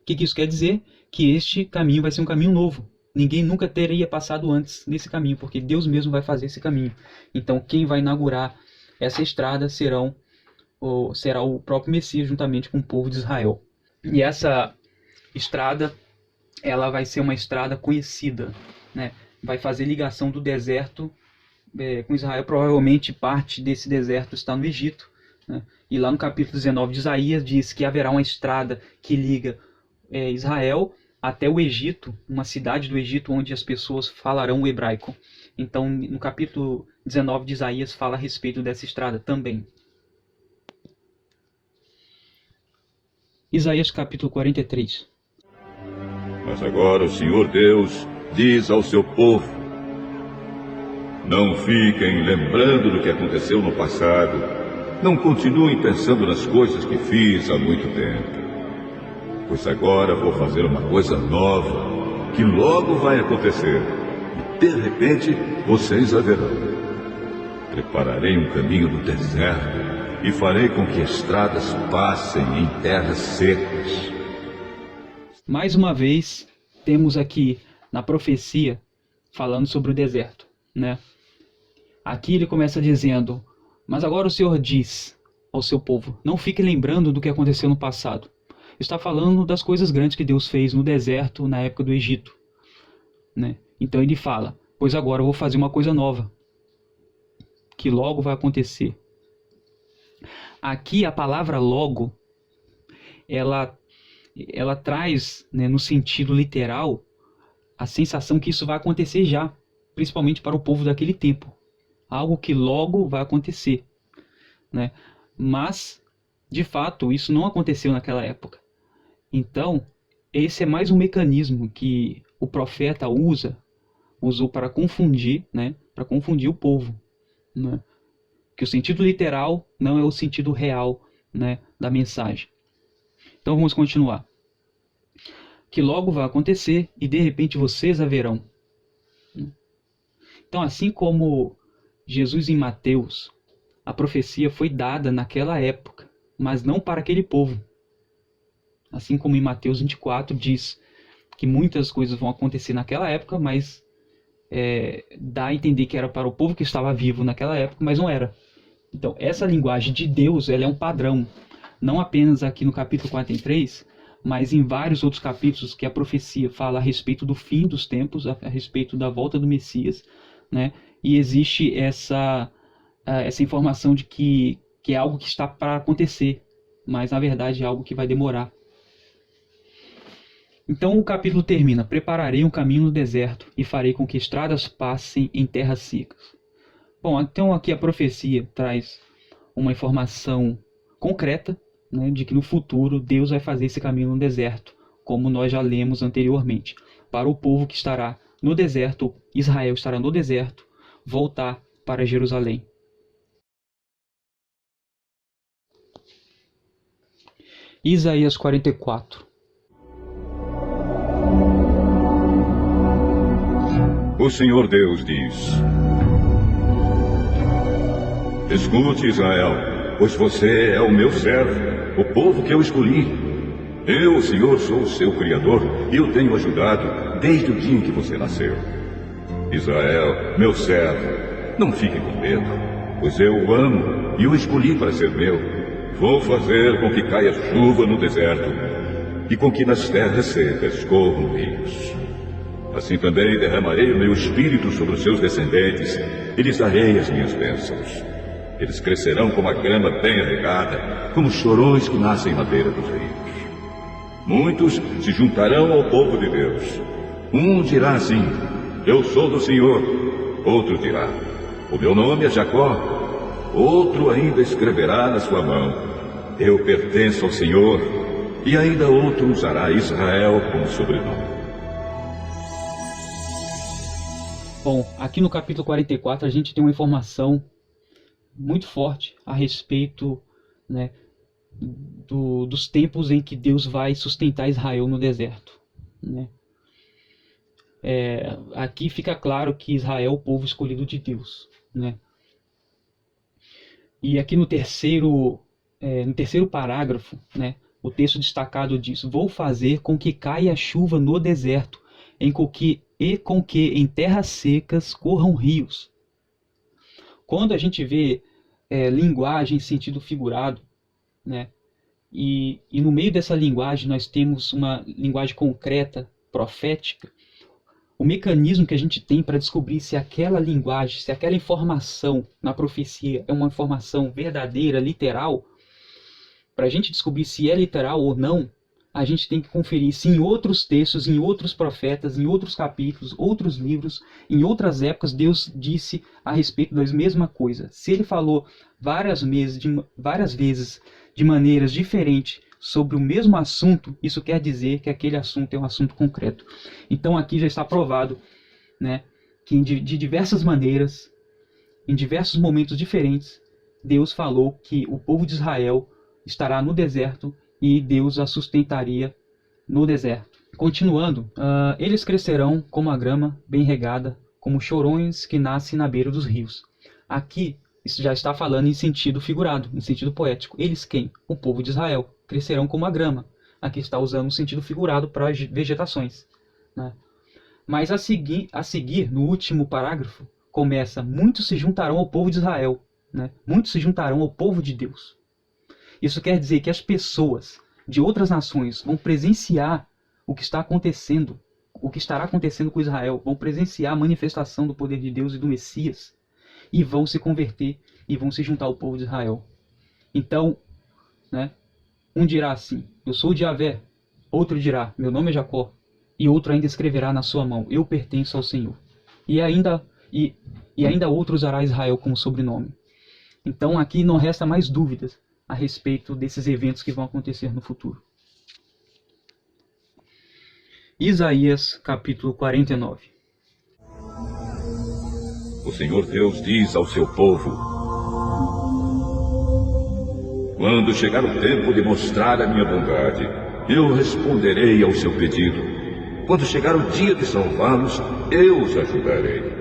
O que isso quer dizer? Que este caminho vai ser um caminho novo. Ninguém nunca teria passado antes nesse caminho, porque Deus mesmo vai fazer esse caminho. Então quem vai inaugurar essa estrada será o próprio Messias juntamente com o povo de Israel. E essa estrada, ela vai ser uma estrada conhecida, né? Vai fazer ligação do deserto com Israel. Provavelmente parte desse deserto está no Egito, né? E lá no capítulo 19 de Isaías diz que haverá uma estrada que liga Israel até o Egito, uma cidade do Egito onde as pessoas falarão o hebraico. Então, no capítulo 19 de Isaías fala a respeito dessa estrada também. Isaías capítulo 43. Mas agora o Senhor Deus diz ao seu povo: não fiquem lembrando do que aconteceu no passado. Não continuem pensando nas coisas que fiz há muito tempo. Pois agora vou fazer uma coisa nova, que logo vai acontecer. E de repente, vocês a verão. Prepararei um caminho no deserto e farei com que estradas passem em terras secas. Mais uma vez, temos aqui na profecia falando sobre o deserto, né? Aqui ele começa dizendo: mas agora o Senhor diz ao seu povo, não fique lembrando do que aconteceu no passado. Está falando das coisas grandes que Deus fez no deserto na época do Egito, né? Então ele fala: pois agora eu vou fazer uma coisa nova, que logo vai acontecer. Aqui a palavra logo, ela traz, né, no sentido literal, a sensação que isso vai acontecer já, principalmente para o povo daquele tempo. Algo que logo vai acontecer, né? Mas, de fato, isso não aconteceu naquela época. Então, esse é mais um mecanismo que o profeta usou para confundir, né? Para confundir o povo, né? Que o sentido literal não é o sentido real, né, da mensagem. Então vamos continuar. Que logo vai acontecer e de repente vocês a verão. Então, assim como Jesus em Mateus, a profecia foi dada naquela época, mas não para aquele povo. Assim como em Mateus 24 diz que muitas coisas vão acontecer naquela época, mas dá a entender que era para o povo que estava vivo naquela época, mas não era. Então, essa linguagem de Deus, ela é um padrão, não apenas aqui no capítulo 43, mas em vários outros capítulos que a profecia fala a respeito do fim dos tempos, a respeito da volta do Messias, né? E existe essa informação de que é algo que está para acontecer, mas na verdade é algo que vai demorar. Então o capítulo termina: prepararei um caminho no deserto e farei com que estradas passem em terras secas. Bom, então aqui a profecia traz uma informação concreta, né, de que no futuro Deus vai fazer esse caminho no deserto, como nós já lemos anteriormente, para o povo que estará no deserto, Israel estará no deserto, voltar para Jerusalém. Isaías 44. O Senhor Deus diz: escute, Israel, pois você é o meu servo, o povo que eu escolhi. Eu, o Senhor, sou o seu Criador e o tenho ajudado desde o dia em que você nasceu. Israel, meu servo, não fique com medo, pois eu o amo e o escolhi para ser meu. Vou fazer com que caia chuva no deserto e com que nas terras secas corram rios. Assim também derramarei o meu espírito sobre os seus descendentes e lhes darei as minhas bênçãos. Eles crescerão como a grama bem regada, como chorões que nascem na beira dos rios. Muitos se juntarão ao povo de Deus. Um dirá assim: eu sou do Senhor. Outro dirá: o meu nome é Jacó. Outro ainda escreverá na sua mão: eu pertenço ao Senhor. E ainda outro usará Israel como sobrenome. Bom, aqui no capítulo 44 a gente tem uma informação muito forte a respeito, né, dos tempos em que Deus vai sustentar Israel no deserto, né? Aqui fica claro que Israel é o povo escolhido de Deus, né? E aqui no terceiro parágrafo, né, o texto destacado diz: vou fazer com que caia chuva no deserto, com que em terras secas corram rios. Quando a gente vê linguagem em sentido figurado, né, e no meio dessa linguagem nós temos uma linguagem concreta, profética, o mecanismo que a gente tem para descobrir se aquela linguagem, se aquela informação na profecia é uma informação verdadeira, literal, para a gente descobrir se é literal ou não, a gente tem que conferir se em outros textos, em outros profetas, em outros capítulos, outros livros, em outras épocas, Deus disse a respeito da mesma coisa. Se ele falou várias vezes de maneiras diferentes sobre o mesmo assunto, isso quer dizer que aquele assunto é um assunto concreto. Então aqui já está provado, né, que de diversas maneiras, em diversos momentos diferentes, Deus falou que o povo de Israel estará no deserto e Deus a sustentaria no deserto. Continuando, eles crescerão como a grama bem regada, como chorões que nascem na beira dos rios. Aqui isso já está falando em sentido figurado, em sentido poético. Eles quem? O povo de Israel. Crescerão como a grama. Aqui está usando um sentido figurado para as vegetações, né? Mas a seguir, no último parágrafo, começa: muitos se juntarão ao povo de Israel, né? Muitos se juntarão ao povo de Deus. Isso quer dizer que as pessoas de outras nações vão presenciar o que está acontecendo, o que estará acontecendo com Israel, vão presenciar a manifestação do poder de Deus e do Messias, e vão se converter e vão se juntar ao povo de Israel. Então, né, um dirá assim: eu sou de Yahvé. Outro dirá: meu nome é Jacó. E outro ainda escreverá na sua mão: eu pertenço ao Senhor. E ainda outro usará Israel como sobrenome. Então aqui não resta mais dúvidas a respeito desses eventos que vão acontecer no futuro. Isaías capítulo 49. O Senhor Deus diz ao seu povo: quando chegar o tempo de mostrar a minha bondade, eu responderei ao seu pedido. Quando chegar o dia de salvá-los, eu os ajudarei.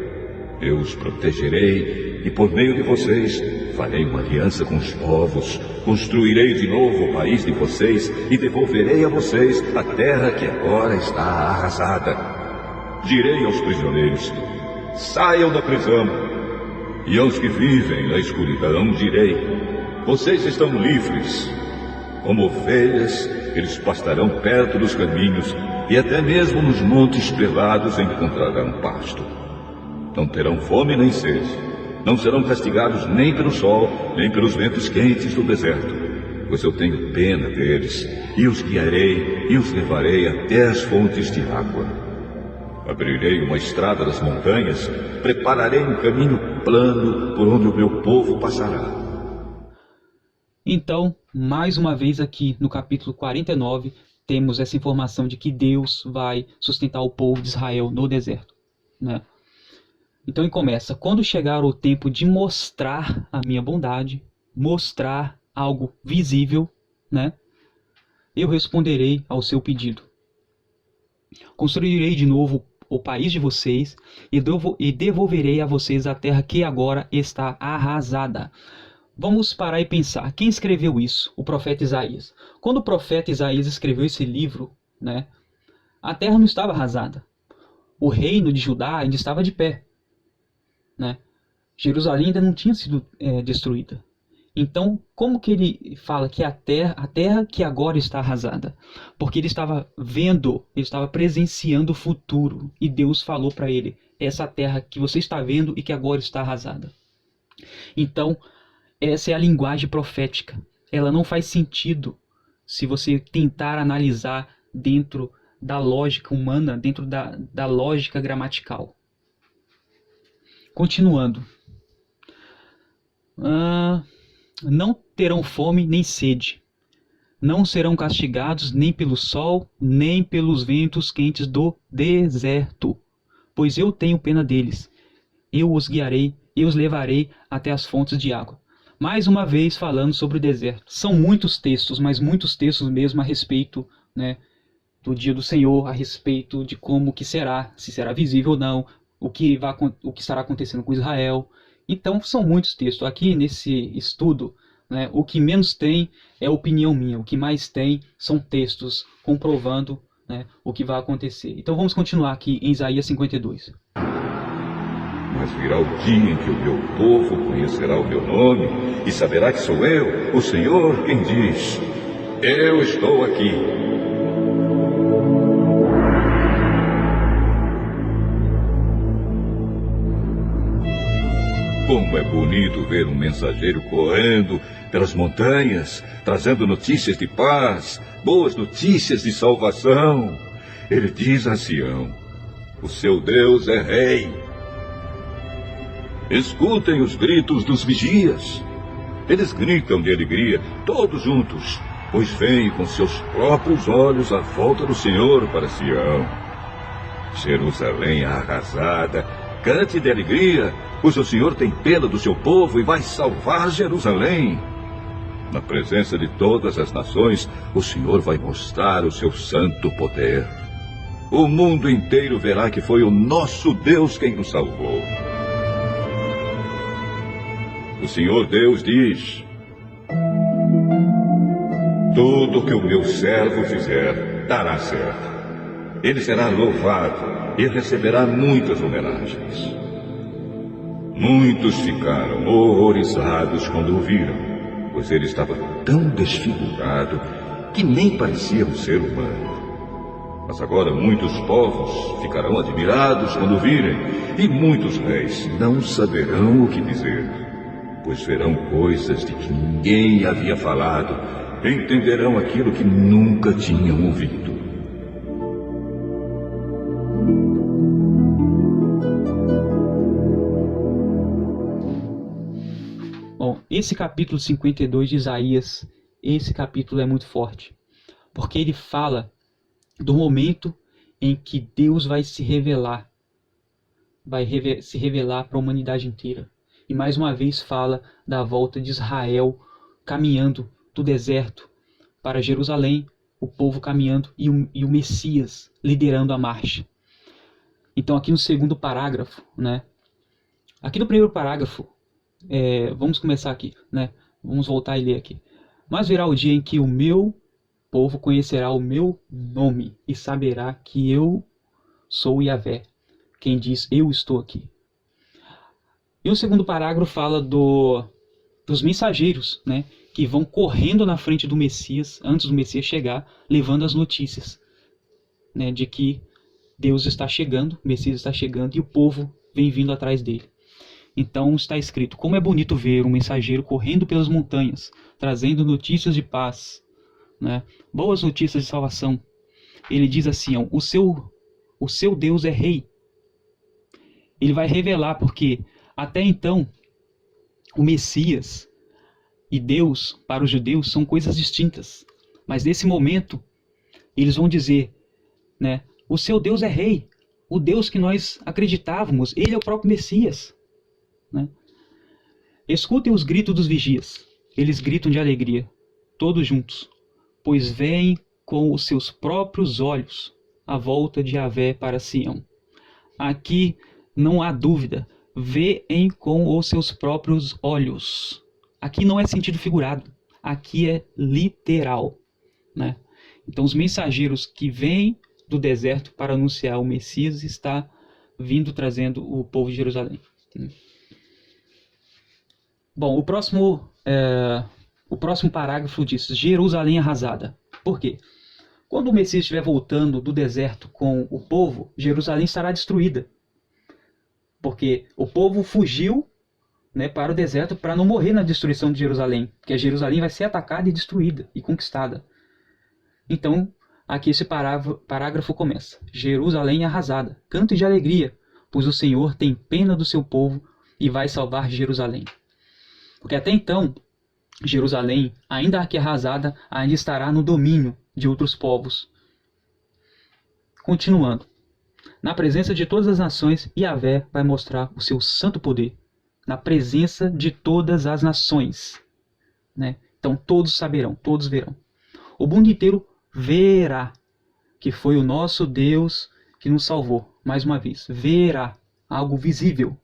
Eu os protegerei e por meio de vocês farei uma aliança com os povos. Construirei de novo o país de vocês e devolverei a vocês a terra que agora está arrasada. Direi aos prisioneiros: saiam da prisão. E aos que vivem na escuridão direi: vocês estão livres. Como ovelhas, eles pastarão perto dos caminhos e até mesmo nos montes pelados encontrarão pasto. Não terão fome nem sede. Não serão castigados nem pelo sol, nem pelos ventos quentes do deserto, pois eu tenho pena deles, e os guiarei e os levarei até as fontes de água. Abrirei uma estrada das montanhas, prepararei um caminho plano por onde o meu povo passará. Então, mais uma vez aqui no capítulo 49, temos essa informação de que Deus vai sustentar o povo de Israel no deserto, né? Então ele começa: quando chegar o tempo de mostrar a minha bondade, mostrar algo visível, né, eu responderei ao seu pedido. Construirei de novo o país de vocês e devolverei a vocês a terra que agora está arrasada. Vamos parar e pensar. Quem escreveu isso? O profeta Isaías. Quando o profeta Isaías escreveu esse livro, né, a terra não estava arrasada. O reino de Judá ainda estava de pé, né? Jerusalém ainda não tinha sido destruída. Então, como que ele fala que a terra que agora está arrasada? Porque ele estava vendo, ele estava presenciando o futuro. E Deus falou para ele: essa terra que você está vendo e que agora está arrasada. Então, essa é a linguagem profética. Ela não faz sentido se você tentar analisar dentro da lógica humana, dentro da lógica gramatical. Continuando. Não terão fome nem sede. Não serão castigados nem pelo sol, nem pelos ventos quentes do deserto. Pois eu tenho pena deles. Eu os guiarei e os levarei até as fontes de água. Mais uma vez falando sobre o deserto. São muitos textos, mas muitos textos mesmo a respeito, né, do dia do Senhor, a respeito de como que será, se será visível ou não, o que estará acontecendo com Israel. Então são muitos textos. Aqui nesse estudo, né, o que menos tem é opinião minha, o que mais tem são textos comprovando, né, o que vai acontecer. Então vamos continuar aqui em Isaías 52. Mas virá o dia em que o meu povo conhecerá o meu nome e saberá que sou eu, o Senhor, quem diz: eu estou aqui. Como é bonito ver um mensageiro correndo pelas montanhas, trazendo notícias de paz, boas notícias de salvação. Ele diz a Sião: o seu Deus é rei. Escutem os gritos dos vigias. Eles gritam de alegria, todos juntos, pois veem com seus próprios olhos a volta do Senhor para Sião. Jerusalém arrasada, cante de alegria, pois o Senhor tem pena do seu povo e vai salvar Jerusalém. Na presença de todas as nações, o Senhor vai mostrar o seu santo poder. O mundo inteiro verá que foi o nosso Deus quem nos salvou. O Senhor Deus diz: tudo que o meu servo fizer dará certo. Ele será louvado e receberá muitas homenagens. Muitos ficaram horrorizados quando o viram, pois ele estava tão desfigurado que nem parecia um ser humano. Mas agora muitos povos ficarão admirados quando o virem, e muitos reis não saberão o que dizer, pois verão coisas de que ninguém havia falado, entenderão aquilo que nunca tinham ouvido. Bom, esse capítulo 52 de Isaías, esse capítulo é muito forte, porque ele fala do momento em que Deus vai se revelar para a humanidade inteira. E mais uma vez fala da volta de Israel caminhando do deserto para Jerusalém, o povo caminhando e o Messias liderando a marcha. Então aqui no segundo parágrafo, né? Aqui no primeiro parágrafo, vamos começar aqui, né? Vamos voltar e ler aqui. Mas virá o dia em que o meu povo conhecerá o meu nome e saberá que eu sou Yahvé, quem diz eu estou aqui. E o segundo parágrafo fala dos mensageiros, né, que vão correndo na frente do Messias, antes do Messias chegar, levando as notícias, né, de que Deus está chegando, o Messias está chegando e o povo vem vindo atrás dele. Então está escrito: como é bonito ver um mensageiro correndo pelas montanhas, trazendo notícias de paz, né, boas notícias de salvação. Ele diz assim: o seu Deus é rei. Ele vai revelar, porque até então o Messias e Deus para os judeus são coisas distintas. Mas nesse momento eles vão dizer, né, o seu Deus é rei. O Deus que nós acreditávamos, ele é o próprio Messias, né? Escutem os gritos dos vigias. Eles gritam de alegria, todos juntos, pois veem com os seus próprios olhos a volta de Yahvé para Sião. Aqui não há dúvida, veem com os seus próprios olhos. Aqui não é sentido figurado, aqui é literal, né? Então os mensageiros que vêm do deserto para anunciar o Messias está vindo trazendo o povo de Jerusalém. Bom, o próximo parágrafo diz: Jerusalém arrasada. Por quê? Quando o Messias estiver voltando do deserto com o povo, Jerusalém estará destruída. Porque o povo fugiu, né, para o deserto para não morrer na destruição de Jerusalém. Porque Jerusalém vai ser atacada e destruída e conquistada. Então, aqui esse parágrafo começa: Jerusalém arrasada, cante de alegria, pois o Senhor tem pena do seu povo e vai salvar Jerusalém. Porque até então, Jerusalém, ainda que arrasada, ainda estará no domínio de outros povos. Continuando. Na presença de todas as nações, Yahvé vai mostrar o seu santo poder. Na presença de todas as nações, né? Então todos saberão, todos verão. O mundo inteiro verá que foi o nosso Deus que nos salvou. Mais uma vez, verá algo visível.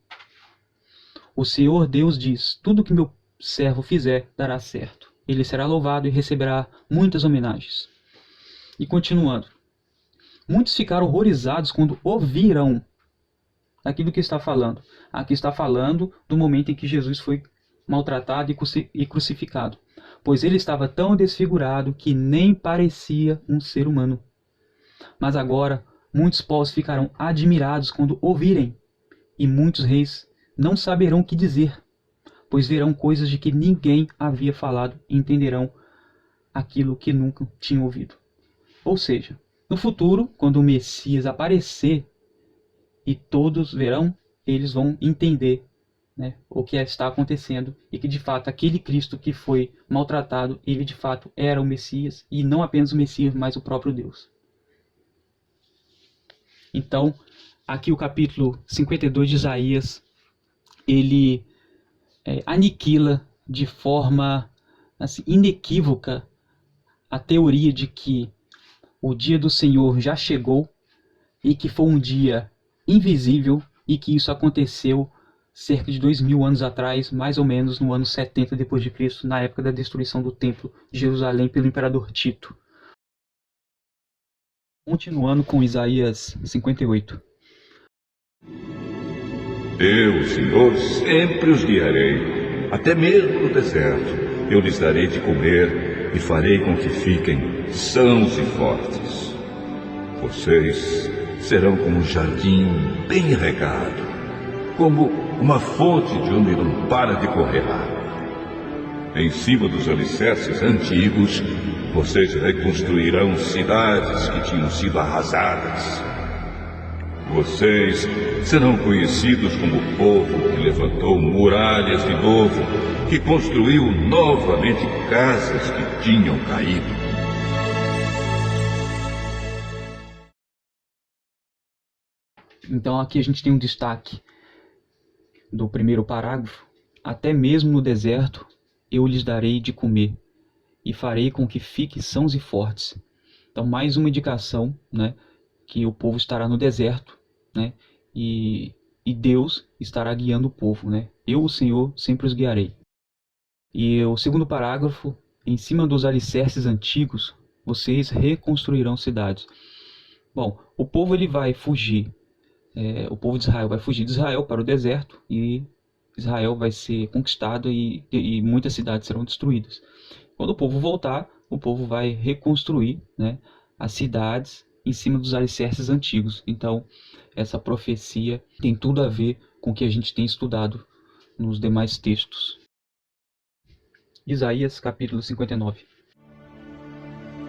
O Senhor Deus diz: tudo que meu servo fizer dará certo. Ele será louvado e receberá muitas homenagens. E continuando. Muitos ficaram horrorizados quando ouviram aquilo que está falando. Aqui está falando do momento em que Jesus foi maltratado e crucificado. Pois ele estava tão desfigurado que nem parecia um ser humano. Mas agora muitos povos ficarão admirados quando ouvirem. E muitos reis não saberão o que dizer, pois verão coisas de que ninguém havia falado e entenderão aquilo que nunca tinham ouvido. Ou seja, no futuro, quando o Messias aparecer e todos verão, eles vão entender, né, o que está acontecendo e que de fato aquele Cristo que foi maltratado, ele de fato era o Messias, e não apenas o Messias, mas o próprio Deus. Então, aqui o capítulo 52 de Isaías, ele aniquila de forma assim, inequívoca a teoria de que o dia do Senhor já chegou e que foi um dia invisível e que isso aconteceu cerca de 2000 anos atrás, mais ou menos no ano 70 depois de Cristo, na época da destruição do Templo de Jerusalém pelo imperador Tito. Continuando com Isaías 58. Eu, Senhor, sempre os guiarei, até mesmo no deserto. Eu lhes darei de comer e farei com que fiquem sãos e fortes. Vocês serão como um jardim bem regado, como uma fonte de onde não para de correr água. Em cima dos alicerces antigos, vocês reconstruirão cidades que tinham sido arrasadas. Vocês serão conhecidos como o povo que levantou muralhas de novo, que construiu novamente casas que tinham caído. Então aqui a gente tem um destaque do primeiro parágrafo. Até mesmo no deserto eu lhes darei de comer e farei com que fiquem sãos e fortes. Então mais uma indicação, né, que o povo estará no deserto, né, e Deus estará guiando o povo, né? Eu, o Senhor, sempre os guiarei. E o segundo parágrafo, em cima dos alicerces antigos, vocês reconstruirão cidades. Bom, o povo ele vai fugir, o povo de Israel vai fugir de Israel para o deserto e Israel vai ser conquistado e muitas cidades serão destruídas. Quando o povo voltar, o povo vai reconstruir, né, as cidades em cima dos alicerces antigos. Então, essa profecia tem tudo a ver com o que a gente tem estudado nos demais textos. Isaías capítulo 59.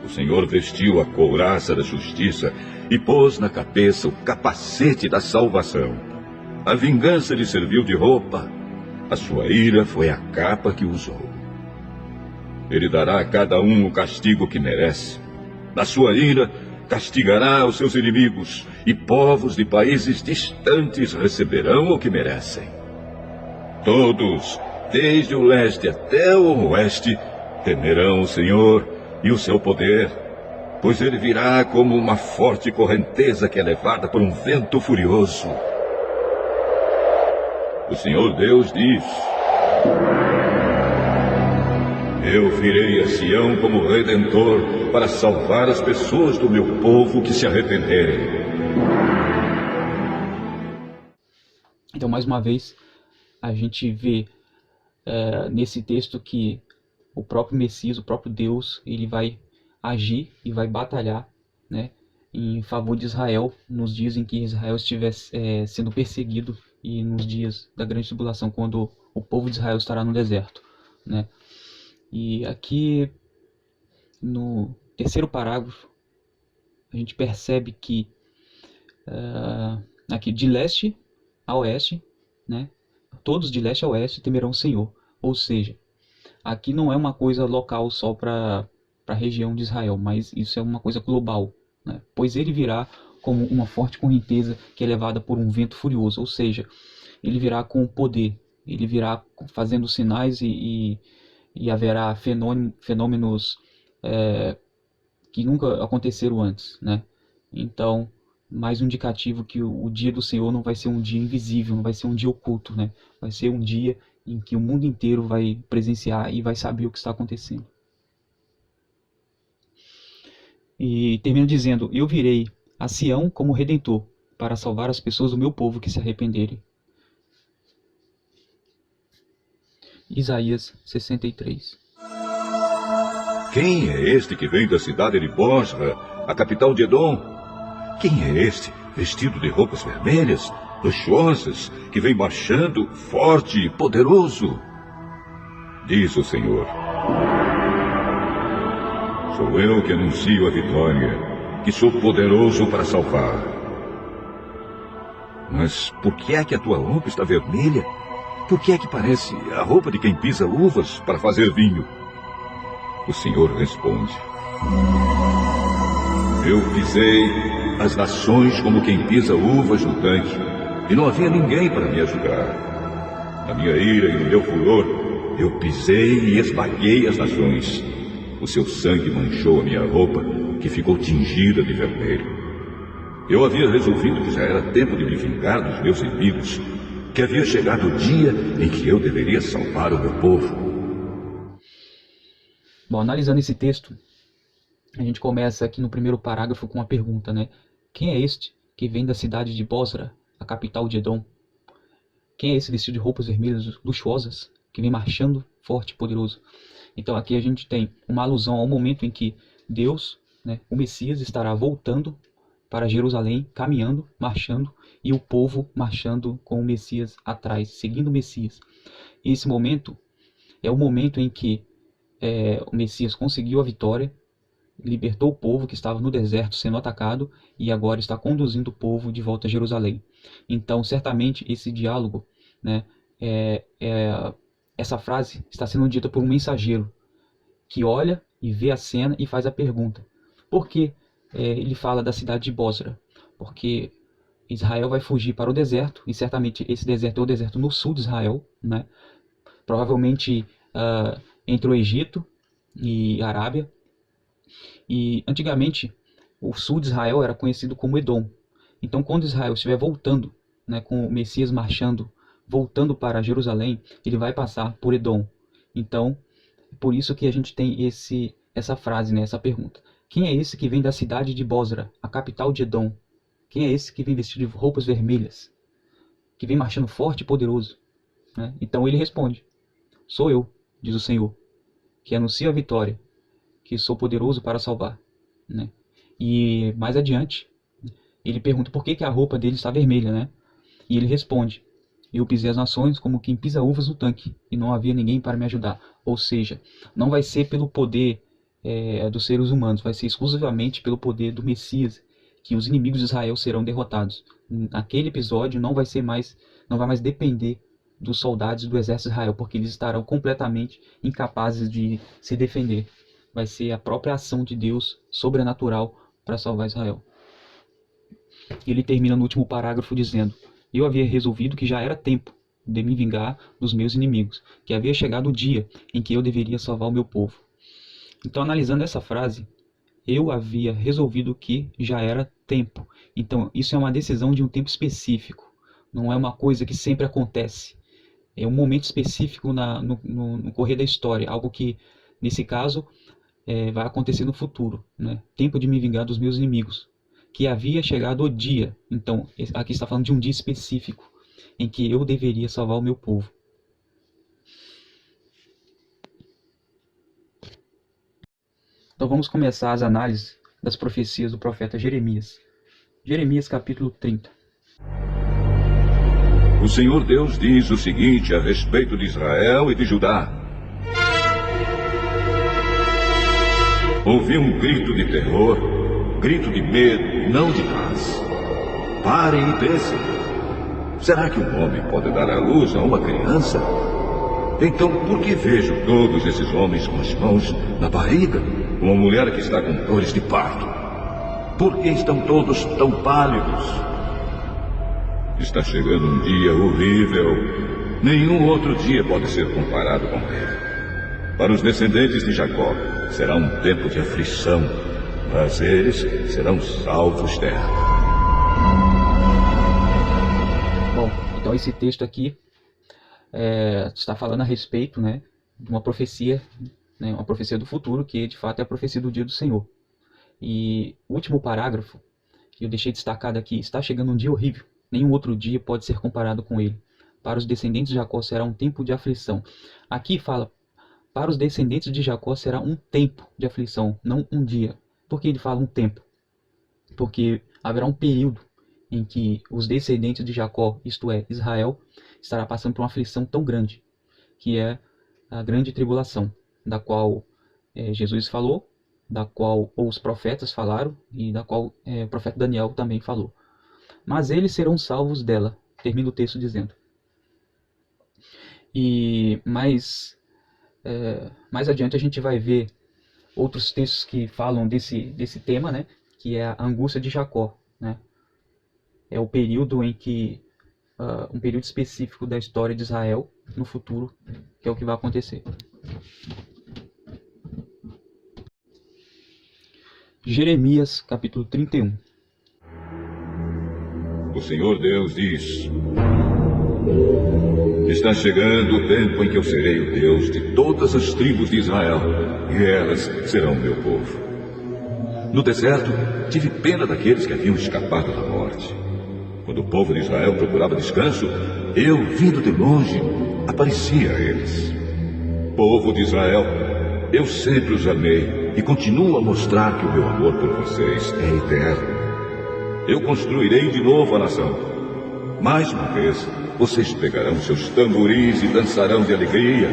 O Senhor vestiu a couraça da justiça e pôs na cabeça o capacete da salvação. A vingança lhe serviu de roupa, a sua ira foi a capa que usou. Ele dará a cada um o castigo que merece. Na sua ira, castigará os seus inimigos, e povos de países distantes receberão o que merecem. Todos, desde o leste até o oeste, temerão o Senhor e o seu poder, pois ele virá como uma forte correnteza que é levada por um vento furioso. O Senhor Deus diz: eu virei a Sião como redentor para salvar as pessoas do meu povo que se arrependerem. Então, mais uma vez, a gente vê nesse texto que o próprio Messias, o próprio Deus, ele vai agir e vai batalhar, né, em favor de Israel nos dias em que Israel estivesse sendo perseguido e nos dias da grande tribulação, quando o povo de Israel estará no deserto, né? E aqui no terceiro parágrafo a gente percebe que aqui de leste a oeste, né, todos de leste a oeste temerão o Senhor. Ou seja, aqui não é uma coisa local só para a região de Israel, mas isso é uma coisa global, né? Pois ele virá como uma forte correnteza que é levada por um vento furioso. Ou seja, ele virá com poder, ele virá fazendo sinais e haverá fenômenos que nunca aconteceram antes, né? Então, mais um indicativo que o dia do Senhor não vai ser um dia invisível, não vai ser um dia oculto, né? Vai ser um dia em que o mundo inteiro vai presenciar e vai saber o que está acontecendo. E termina dizendo: eu virei a Sião como redentor para salvar as pessoas do meu povo que se arrependerem. Isaías 63. Quem é este que vem da cidade de Bosra, a capital de Edom? Quem é este, vestido de roupas vermelhas, luxuosas, que vem marchando forte e poderoso. Diz o Senhor: sou eu que anuncio a vitória, que sou poderoso para salvar. Mas por que é que a tua roupa está vermelha? Por que é que parece a roupa de quem pisa uvas para fazer vinho? O Senhor responde: eu pisei as nações como quem pisa uvas no tanque, e não havia ninguém para me ajudar. Na minha ira e no meu furor, eu pisei e esmaguei as nações. O seu sangue manchou a minha roupa, que ficou tingida de vermelho. Eu havia resolvido que já era tempo de me vingar dos meus inimigos, que havia chegado o dia em que eu deveria salvar o meu povo. Bom, analisando esse texto, a gente começa aqui no primeiro parágrafo com uma pergunta, né? Quem é este que vem da cidade de Bósra, a capital de Edom? Quem é esse vestido de roupas vermelhas luxuosas, que vem marchando forte e poderoso? Então aqui a gente tem uma alusão ao momento em que Deus, né, o Messias, estará voltando para Jerusalém, caminhando, marchando, e o povo marchando com o Messias atrás, seguindo o Messias. E esse momento é o momento em que o Messias conseguiu a vitória, libertou o povo que estava no deserto sendo atacado e agora está conduzindo o povo de volta a Jerusalém. Então, certamente, esse diálogo, né, essa frase está sendo dita por um mensageiro que olha e vê a cena e faz a pergunta. Por que ele fala da cidade de Bósra? Porque Israel vai fugir para o deserto, e certamente esse deserto é o deserto no sul de Israel, né? Provavelmente entre o Egito e a Arábia. E antigamente o sul de Israel era conhecido como Edom. Então quando Israel estiver voltando, né, com o Messias marchando, voltando para Jerusalém, ele vai passar por Edom. Então, por isso que a gente tem essa frase, né, essa pergunta. Quem é esse que vem da cidade de Bósra, a capital de Edom? Quem é esse que vem vestido de roupas vermelhas, que vem marchando forte e poderoso? Né? Então ele responde: sou eu, diz o Senhor, que anuncio a vitória, que sou poderoso para salvar. Né? E mais adiante, ele pergunta por que a roupa dele está vermelha, né? E ele responde: eu pisei as nações como quem pisa uvas no tanque, e não havia ninguém para me ajudar. Ou seja, não vai ser pelo poder dos seres humanos, vai ser exclusivamente pelo poder do Messias, que os inimigos de Israel serão derrotados. Naquele episódio não vai mais depender dos soldados do exército de Israel, porque eles estarão completamente incapazes de se defender. Vai ser a própria ação de Deus sobrenatural para salvar Israel. Ele termina no último parágrafo dizendo: eu havia resolvido que já era tempo de me vingar dos meus inimigos, que havia chegado o dia em que eu deveria salvar o meu povo. Então, analisando essa frase, eu havia resolvido que já era tempo. Então, isso é uma decisão de um tempo específico. Não é uma coisa que sempre acontece. É um momento específico no correr da história. Algo que, nesse caso, vai acontecer no futuro. Né? Tempo de me vingar dos meus inimigos. Que havia chegado o dia. Então, aqui está falando de um dia específico em que eu deveria salvar o meu povo. Então vamos começar as análises das profecias do profeta Jeremias. Jeremias capítulo 30. O Senhor Deus diz o seguinte a respeito de Israel e de Judá: ouvi um grito de terror, grito de medo, não de paz. Parem e pensem. Será que um homem pode dar à luz a uma criança? Então por que vejo todos esses homens com as mãos na barriga? Uma mulher que está com dores de parto. Por que estão todos tão pálidos? Está chegando um dia horrível. Nenhum outro dia pode ser comparado com ele. Para os descendentes de Jacó, será um tempo de aflição, mas eles serão salvos dela. Bom, então esse texto aqui está falando a respeito, né, de uma profecia, né, uma profecia do futuro, que de fato é a profecia do dia do Senhor. E o último parágrafo, que eu deixei destacado aqui: está chegando um dia horrível, nenhum outro dia pode ser comparado com ele. Para os descendentes de Jacó será um tempo de aflição. Aqui fala, para os descendentes de Jacó será um tempo de aflição, não um dia. Por que ele fala um tempo? Porque haverá um período em que os descendentes de Jacó, isto é, Israel, estará passando por uma aflição tão grande, que é a grande tribulação, da qual Jesus falou, da qual os profetas falaram e da qual o profeta Daniel também falou. Mas eles serão salvos dela, termina o texto dizendo. E mais adiante a gente vai ver outros textos que falam desse tema, né, que é a angústia de Jacó, né? É o período em que um período específico da história de Israel no futuro, que é o que vai acontecer. Jeremias, capítulo 31. O Senhor Deus diz: está chegando o tempo em que eu serei o Deus de todas as tribos de Israel, e elas serão meu povo. No deserto, tive pena daqueles que haviam escapado da morte. Quando o povo de Israel procurava descanso, eu, vindo de longe, aparecia a eles. Povo de Israel, eu sempre os amei e continuo a mostrar que o meu amor por vocês é eterno. Eu construirei de novo a nação. Mais uma vez, vocês pegarão seus tamboris e dançarão de alegria.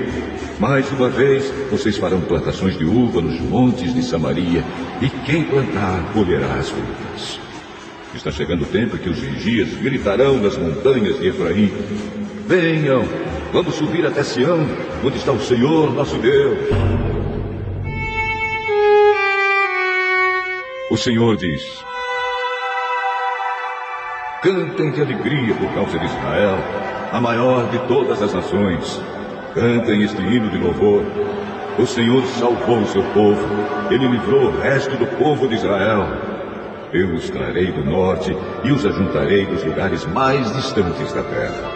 Mais uma vez, vocês farão plantações de uva nos montes de Samaria, e quem plantar colherá as frutas. Está chegando o tempo que os vigias gritarão nas montanhas de Efraim: venham, vamos subir até Sião, onde está o Senhor nosso Deus. O Senhor diz: cantem de alegria por causa de Israel, a maior de todas as nações. Cantem este hino de louvor. O Senhor salvou o seu povo. Ele livrou o resto do povo de Israel. Eu os trarei do norte e os ajuntarei dos lugares mais distantes da terra.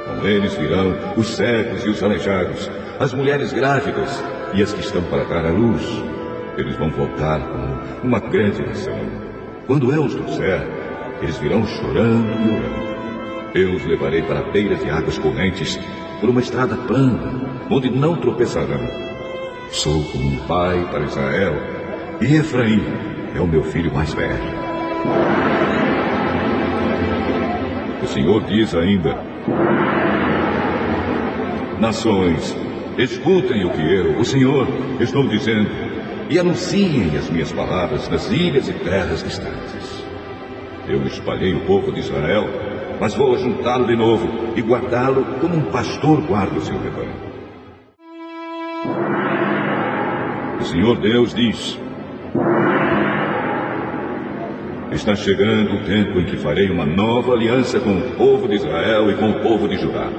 Com eles virão os cegos e os aleijados, as mulheres grávidas e as que estão para dar à luz. Eles vão voltar como uma grande nação. Quando eu os trouxer, eles virão chorando e orando. Eu os levarei para beiras de águas correntes, por uma estrada plana, onde não tropeçarão. Sou como um pai para Israel, e Efraim é o meu filho mais velho. O Senhor diz ainda: nações, escutem o que eu, o Senhor, estou dizendo, e anunciem as minhas palavras nas ilhas e terras distantes. Eu espalhei o povo de Israel, mas vou ajuntá-lo de novo e guardá-lo como um pastor guarda o seu rebanho. O Senhor Deus diz: está chegando o tempo em que farei uma nova aliança com o povo de Israel e com o povo de Judá.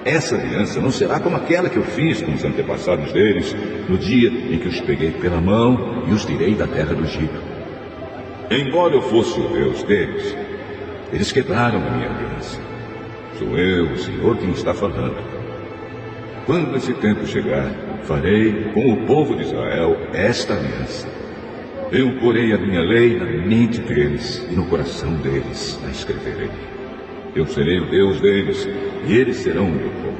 Essa aliança não será como aquela que eu fiz com os antepassados deles, no dia em que os peguei pela mão e os tirei da terra do Egito. Embora eu fosse o Deus deles, eles quebraram a minha aliança. Sou eu, o Senhor, quem está falando. Quando esse tempo chegar, farei com o povo de Israel esta aliança. Eu porei a minha lei na mente deles e no coração deles a escreverei. Eu serei o Deus deles e eles serão o meu povo.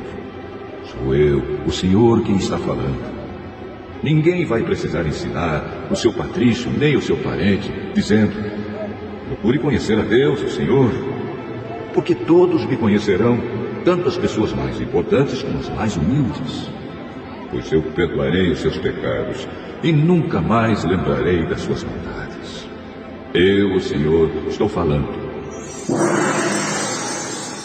Sou eu, o Senhor, quem está falando. Ninguém vai precisar ensinar o seu patrício nem o seu parente, dizendo: procure conhecer a Deus, o Senhor, porque todos me conhecerão, tanto as pessoas mais importantes como as mais humildes. Pois eu perdoarei os seus pecados e nunca mais lembrarei das suas maldades. Eu, o Senhor, estou falando.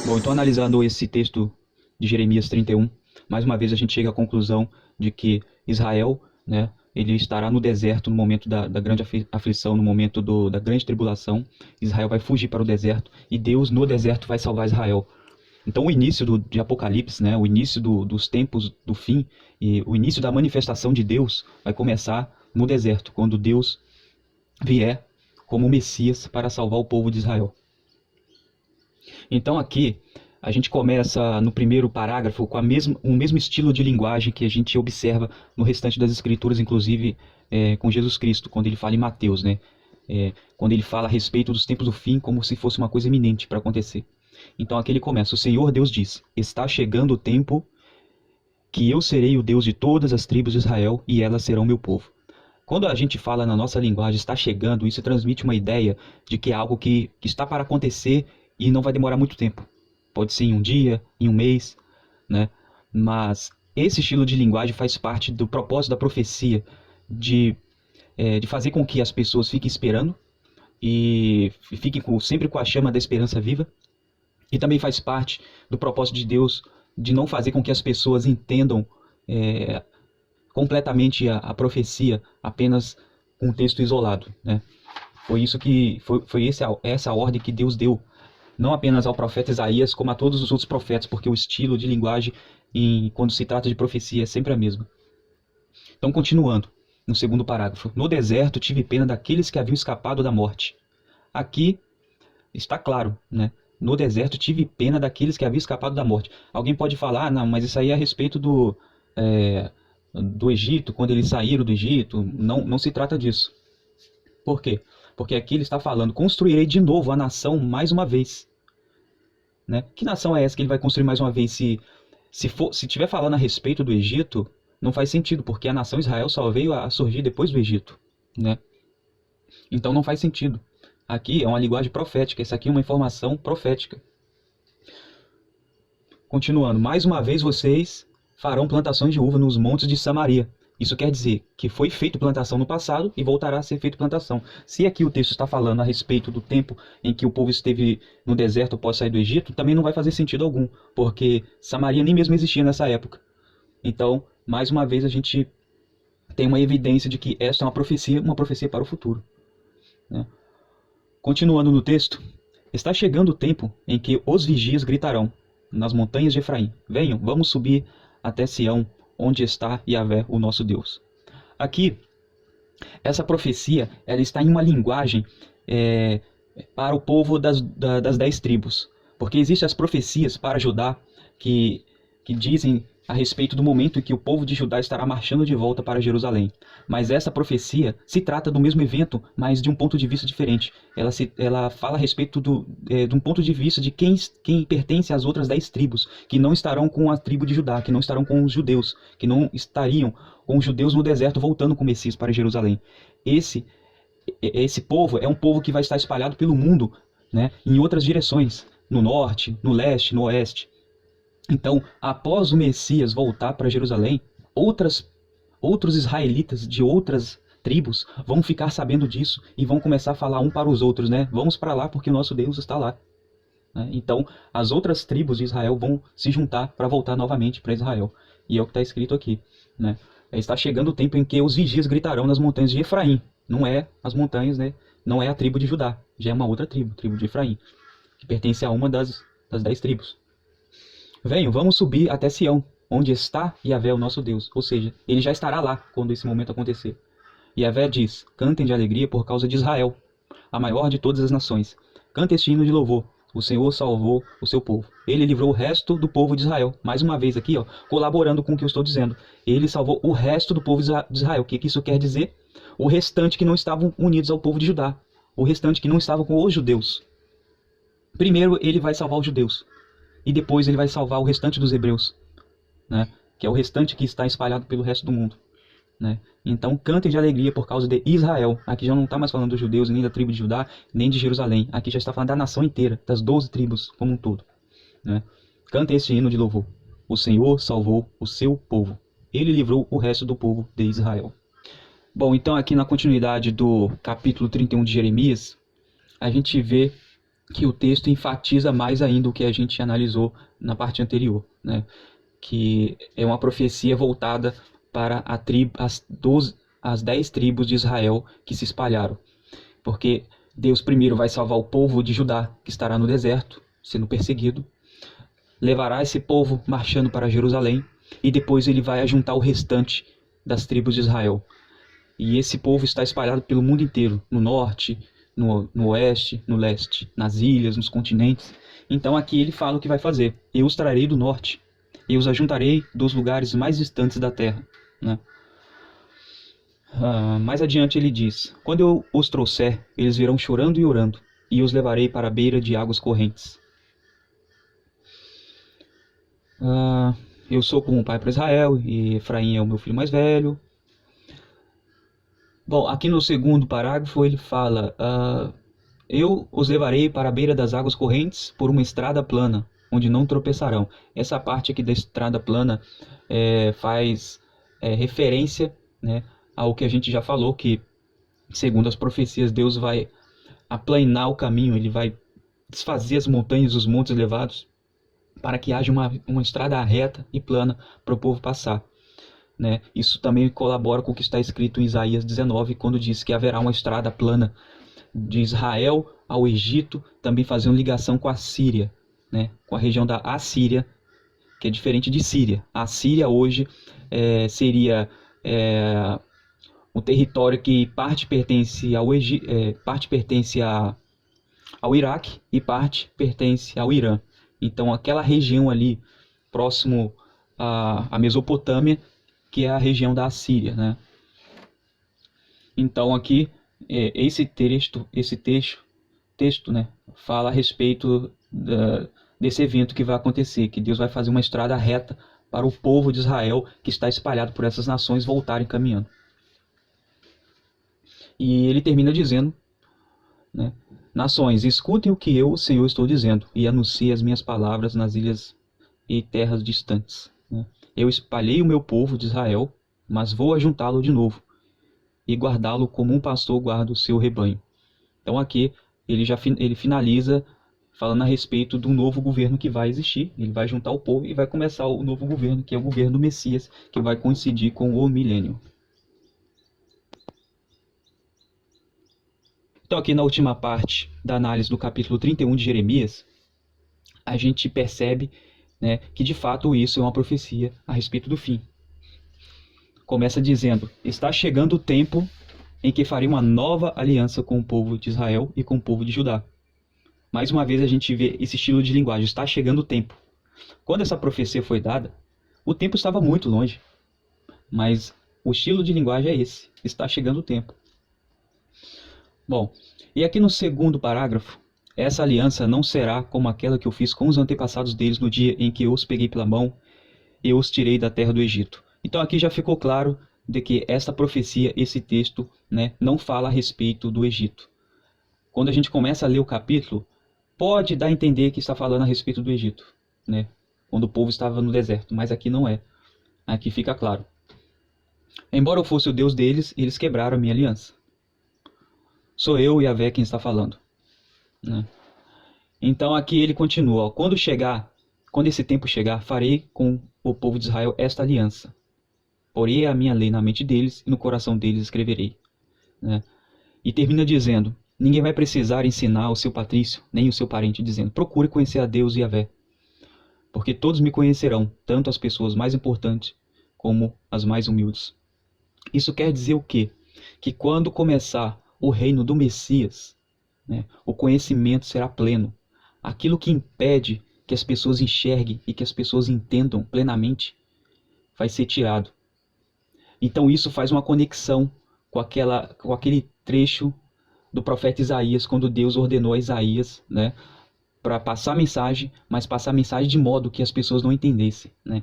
Bom, então analisando esse texto de Jeremias 31, mais uma vez a gente chega à conclusão de que Israel, né, ele estará no deserto no momento da grande aflição, no momento da grande tribulação. Israel vai fugir para o deserto e Deus no deserto vai salvar Israel. Então o início de Apocalipse, né, o início dos tempos do fim e o início da manifestação de Deus vai começar no deserto, quando Deus vier como Messias para salvar o povo de Israel. Então aqui a gente começa no primeiro parágrafo com o mesmo estilo de linguagem que a gente observa no restante das escrituras, inclusive com Jesus Cristo, quando ele fala em Mateus, né? Quando ele fala a respeito dos tempos do fim como se fosse uma coisa iminente para acontecer. Então aqui ele começa: o Senhor Deus diz, está chegando o tempo que eu serei o Deus de todas as tribos de Israel e elas serão meu povo. Quando a gente fala na nossa linguagem, está chegando, isso transmite uma ideia de que é algo que está para acontecer e não vai demorar muito tempo. Pode ser em um dia, em um mês, né? Mas esse estilo de linguagem faz parte do propósito da profecia, de fazer com que as pessoas fiquem esperando e fiquem sempre com a chama da esperança viva. E também faz parte do propósito de Deus de não fazer com que as pessoas entendam completamente a profecia apenas com um texto isolado, né? Foi isso que foi essa ordem que Deus deu, não apenas ao profeta Isaías, como a todos os outros profetas, porque o estilo de linguagem quando se trata de profecia é sempre a mesma. Então, continuando, no segundo parágrafo. No deserto tive pena daqueles que haviam escapado da morte. Aqui está claro, né? No deserto tive pena daqueles que haviam escapado da morte. Alguém pode falar, não, mas isso aí é a respeito do Egito, quando eles saíram do Egito. Não se trata disso. Por quê? Porque aqui ele está falando, construirei de novo a nação mais uma vez. Né? Que nação é essa que ele vai construir mais uma vez? Se estiver falando a respeito do Egito, não faz sentido, porque a nação Israel só veio a surgir depois do Egito. Né? Então não faz sentido. Aqui é uma linguagem profética, essa aqui é uma informação profética. Continuando, mais uma vez vocês farão plantações de uva nos montes de Samaria. Isso quer dizer que foi feito plantação no passado e voltará a ser feito plantação. Se aqui o texto está falando a respeito do tempo em que o povo esteve no deserto após sair do Egito, também não vai fazer sentido algum, porque Samaria nem mesmo existia nessa época. Então, mais uma vez a gente tem uma evidência de que esta é uma profecia para o futuro. Né? Continuando no texto, está chegando o tempo em que os vigias gritarão nas montanhas de Efraim, venham, vamos subir até Sião, onde está Yahvé, o nosso Deus. Aqui, essa profecia ela está em uma linguagem para o povo das 10 tribos, porque existem as profecias para Judá que dizem a respeito do momento em que o povo de Judá estará marchando de volta para Jerusalém. Mas essa profecia se trata do mesmo evento, mas de um ponto de vista diferente. Ela fala a respeito de um ponto de vista de quem pertence às outras 10 tribos, que não estarão com a tribo de Judá, que não estarão com os judeus, que não estariam com os judeus no deserto voltando com o Messias para Jerusalém. Esse povo é um povo que vai estar espalhado pelo mundo, né, em outras direções, no norte, no leste, no oeste. Então, após o Messias voltar para Jerusalém, outros israelitas de outras tribos vão ficar sabendo disso e vão começar a falar um para os outros, né? Vamos para lá porque o nosso Deus está lá. Né? Então, as outras tribos de Israel vão se juntar para voltar novamente para Israel. E é o que está escrito aqui. Né? Está chegando o tempo em que os vigias gritarão nas montanhas de Efraim. Não é as montanhas, né? Não é a tribo de Judá. Já é uma outra tribo de Efraim, que pertence a uma das 10 tribos. Venham, vamos subir até Sião, onde está Yahvé, o nosso Deus. Ou seja, ele já estará lá quando esse momento acontecer. Yahvé diz, cantem de alegria por causa de Israel, a maior de todas as nações. Cantem este hino de louvor. O Senhor salvou o seu povo. Ele livrou o resto do povo de Israel. Mais uma vez aqui, colaborando com o que eu estou dizendo. Ele salvou o resto do povo de Israel. O que isso quer dizer? O restante que não estavam unidos ao povo de Judá. O restante que não estavam com os judeus. Primeiro ele vai salvar os judeus. E depois ele vai salvar o restante dos hebreus, né? Que é o restante que está espalhado pelo resto do mundo. Né? Então cantem de alegria por causa de Israel. Aqui já não está mais falando dos judeus, nem da tribo de Judá, nem de Jerusalém. Aqui já está falando da nação inteira, das 12 tribos como um todo. Né? Cantem este hino de louvor. O Senhor salvou o seu povo. Ele livrou o resto do povo de Israel. Bom, então aqui na continuidade do capítulo 31 de Jeremias, a gente vê que o texto enfatiza mais ainda o que a gente analisou na parte anterior, né? Que é uma profecia voltada para as 10 tribos de Israel que se espalharam. Porque Deus primeiro vai salvar o povo de Judá, que estará no deserto, sendo perseguido, levará esse povo marchando para Jerusalém, e depois ele vai ajuntar o restante das tribos de Israel. E esse povo está espalhado pelo mundo inteiro, no norte, no oeste, no leste, nas ilhas, nos continentes. Então aqui ele fala o que vai fazer. Eu os trarei do norte, eu os ajuntarei dos lugares mais distantes da terra. Né? Mais adiante ele diz, quando eu os trouxer, eles virão chorando e orando, e os levarei para a beira de águas correntes. Eu sou como um pai para Israel, e Efraim é o meu filho mais velho. Bom, aqui no segundo parágrafo ele fala: eu os levarei para a beira das águas correntes por uma estrada plana, onde não tropeçarão. Essa parte aqui da estrada plana faz referência, né, ao que a gente já falou, que segundo as profecias Deus vai aplanar o caminho, ele vai desfazer as montanhas, os montes elevados, para que haja uma estrada reta e plana para o povo passar. Né? Isso também colabora com o que está escrito em Isaías 19, quando diz que haverá uma estrada plana de Israel ao Egito, também fazendo ligação com a Síria, né? Com a região da Assíria, que é diferente de Síria. A Síria hoje seria um território que parte pertence ao parte pertence ao Iraque e parte pertence ao Irã. Então aquela região ali próximo à Mesopotâmia, que é a região da Assíria, né? Então aqui esse texto, né, fala a respeito desse evento que vai acontecer, que Deus vai fazer uma estrada reta para o povo de Israel que está espalhado por essas nações voltarem caminhando. E ele termina dizendo, né, nações, escutem o que eu, o Senhor, estou dizendo, e anuncie as minhas palavras nas ilhas e terras distantes. Né? Eu espalhei o meu povo de Israel, mas vou ajuntá-lo de novo e guardá-lo como um pastor guarda o seu rebanho. Então aqui ele finaliza falando a respeito do novo governo que vai existir. Ele vai juntar o povo e vai começar o novo governo, que é o governo do Messias, que vai coincidir com o milênio. Então aqui na última parte da análise do capítulo 31 de Jeremias, a gente percebe, né, que de fato isso é uma profecia a respeito do fim. Começa dizendo: está chegando o tempo em que farei uma nova aliança com o povo de Israel e com o povo de Judá. Mais uma vez a gente vê esse estilo de linguagem: está chegando o tempo. Quando essa profecia foi dada, o tempo estava muito longe, mas o estilo de linguagem é esse: está chegando o tempo. Bom, e aqui no segundo parágrafo, essa aliança não será como aquela que eu fiz com os antepassados deles no dia em que eu os peguei pela mão e os tirei da terra do Egito. Então aqui já ficou claro de que essa profecia, esse texto, né, não fala a respeito do Egito. Quando a gente começa a ler o capítulo, pode dar a entender que está falando a respeito do Egito, né, quando o povo estava no deserto, mas aqui não é. Aqui fica claro: embora eu fosse o Deus deles, eles quebraram a minha aliança. Sou eu, Yahvé, quem está falando. Né? Então aqui ele continua: quando esse tempo chegar, farei com o povo de Israel esta aliança. Porei a minha lei na mente deles e no coração deles escreverei. Né? E termina dizendo: ninguém vai precisar ensinar ao seu patrício, nem o seu parente, dizendo: procure conhecer a Deus e Yahvé. Porque todos me conhecerão, tanto as pessoas mais importantes como as mais humildes. Isso quer dizer o quê? Que quando começar o reino do Messias, né, o conhecimento será pleno. Aquilo que impede que as pessoas enxerguem e que as pessoas entendam plenamente vai ser tirado. Então isso faz uma conexão com aquele trecho do profeta Isaías, quando Deus ordenou a Isaías, né, para passar a mensagem, mas passar a mensagem de modo que as pessoas não entendessem. Né?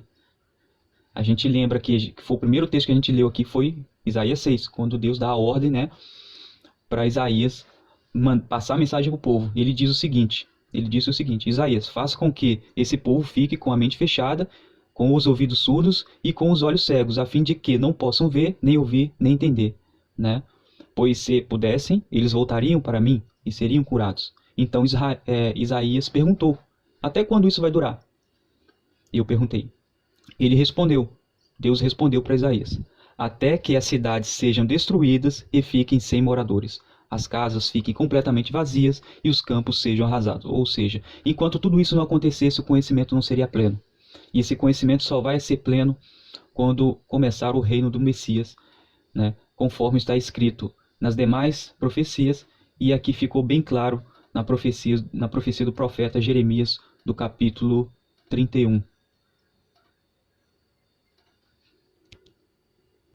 A gente lembra que foi o primeiro texto que a gente leu aqui, foi Isaías 6, quando Deus dá a ordem, né, para Isaías passar a mensagem para o povo. Ele disse o seguinte: Isaías, faça com que esse povo fique com a mente fechada, com os ouvidos surdos e com os olhos cegos, a fim de que não possam ver, nem ouvir, nem entender. Né? Pois se pudessem, eles voltariam para mim e seriam curados. Então Isaías perguntou: até quando isso vai durar? Eu perguntei. Deus respondeu para Isaías: até que as cidades sejam destruídas e fiquem sem moradores, as casas fiquem completamente vazias e os campos sejam arrasados. Ou seja, enquanto tudo isso não acontecesse, o conhecimento não seria pleno. E esse conhecimento só vai ser pleno quando começar o reino do Messias, né, conforme está escrito nas demais profecias, e aqui ficou bem claro na profecia do profeta Jeremias, do capítulo 31.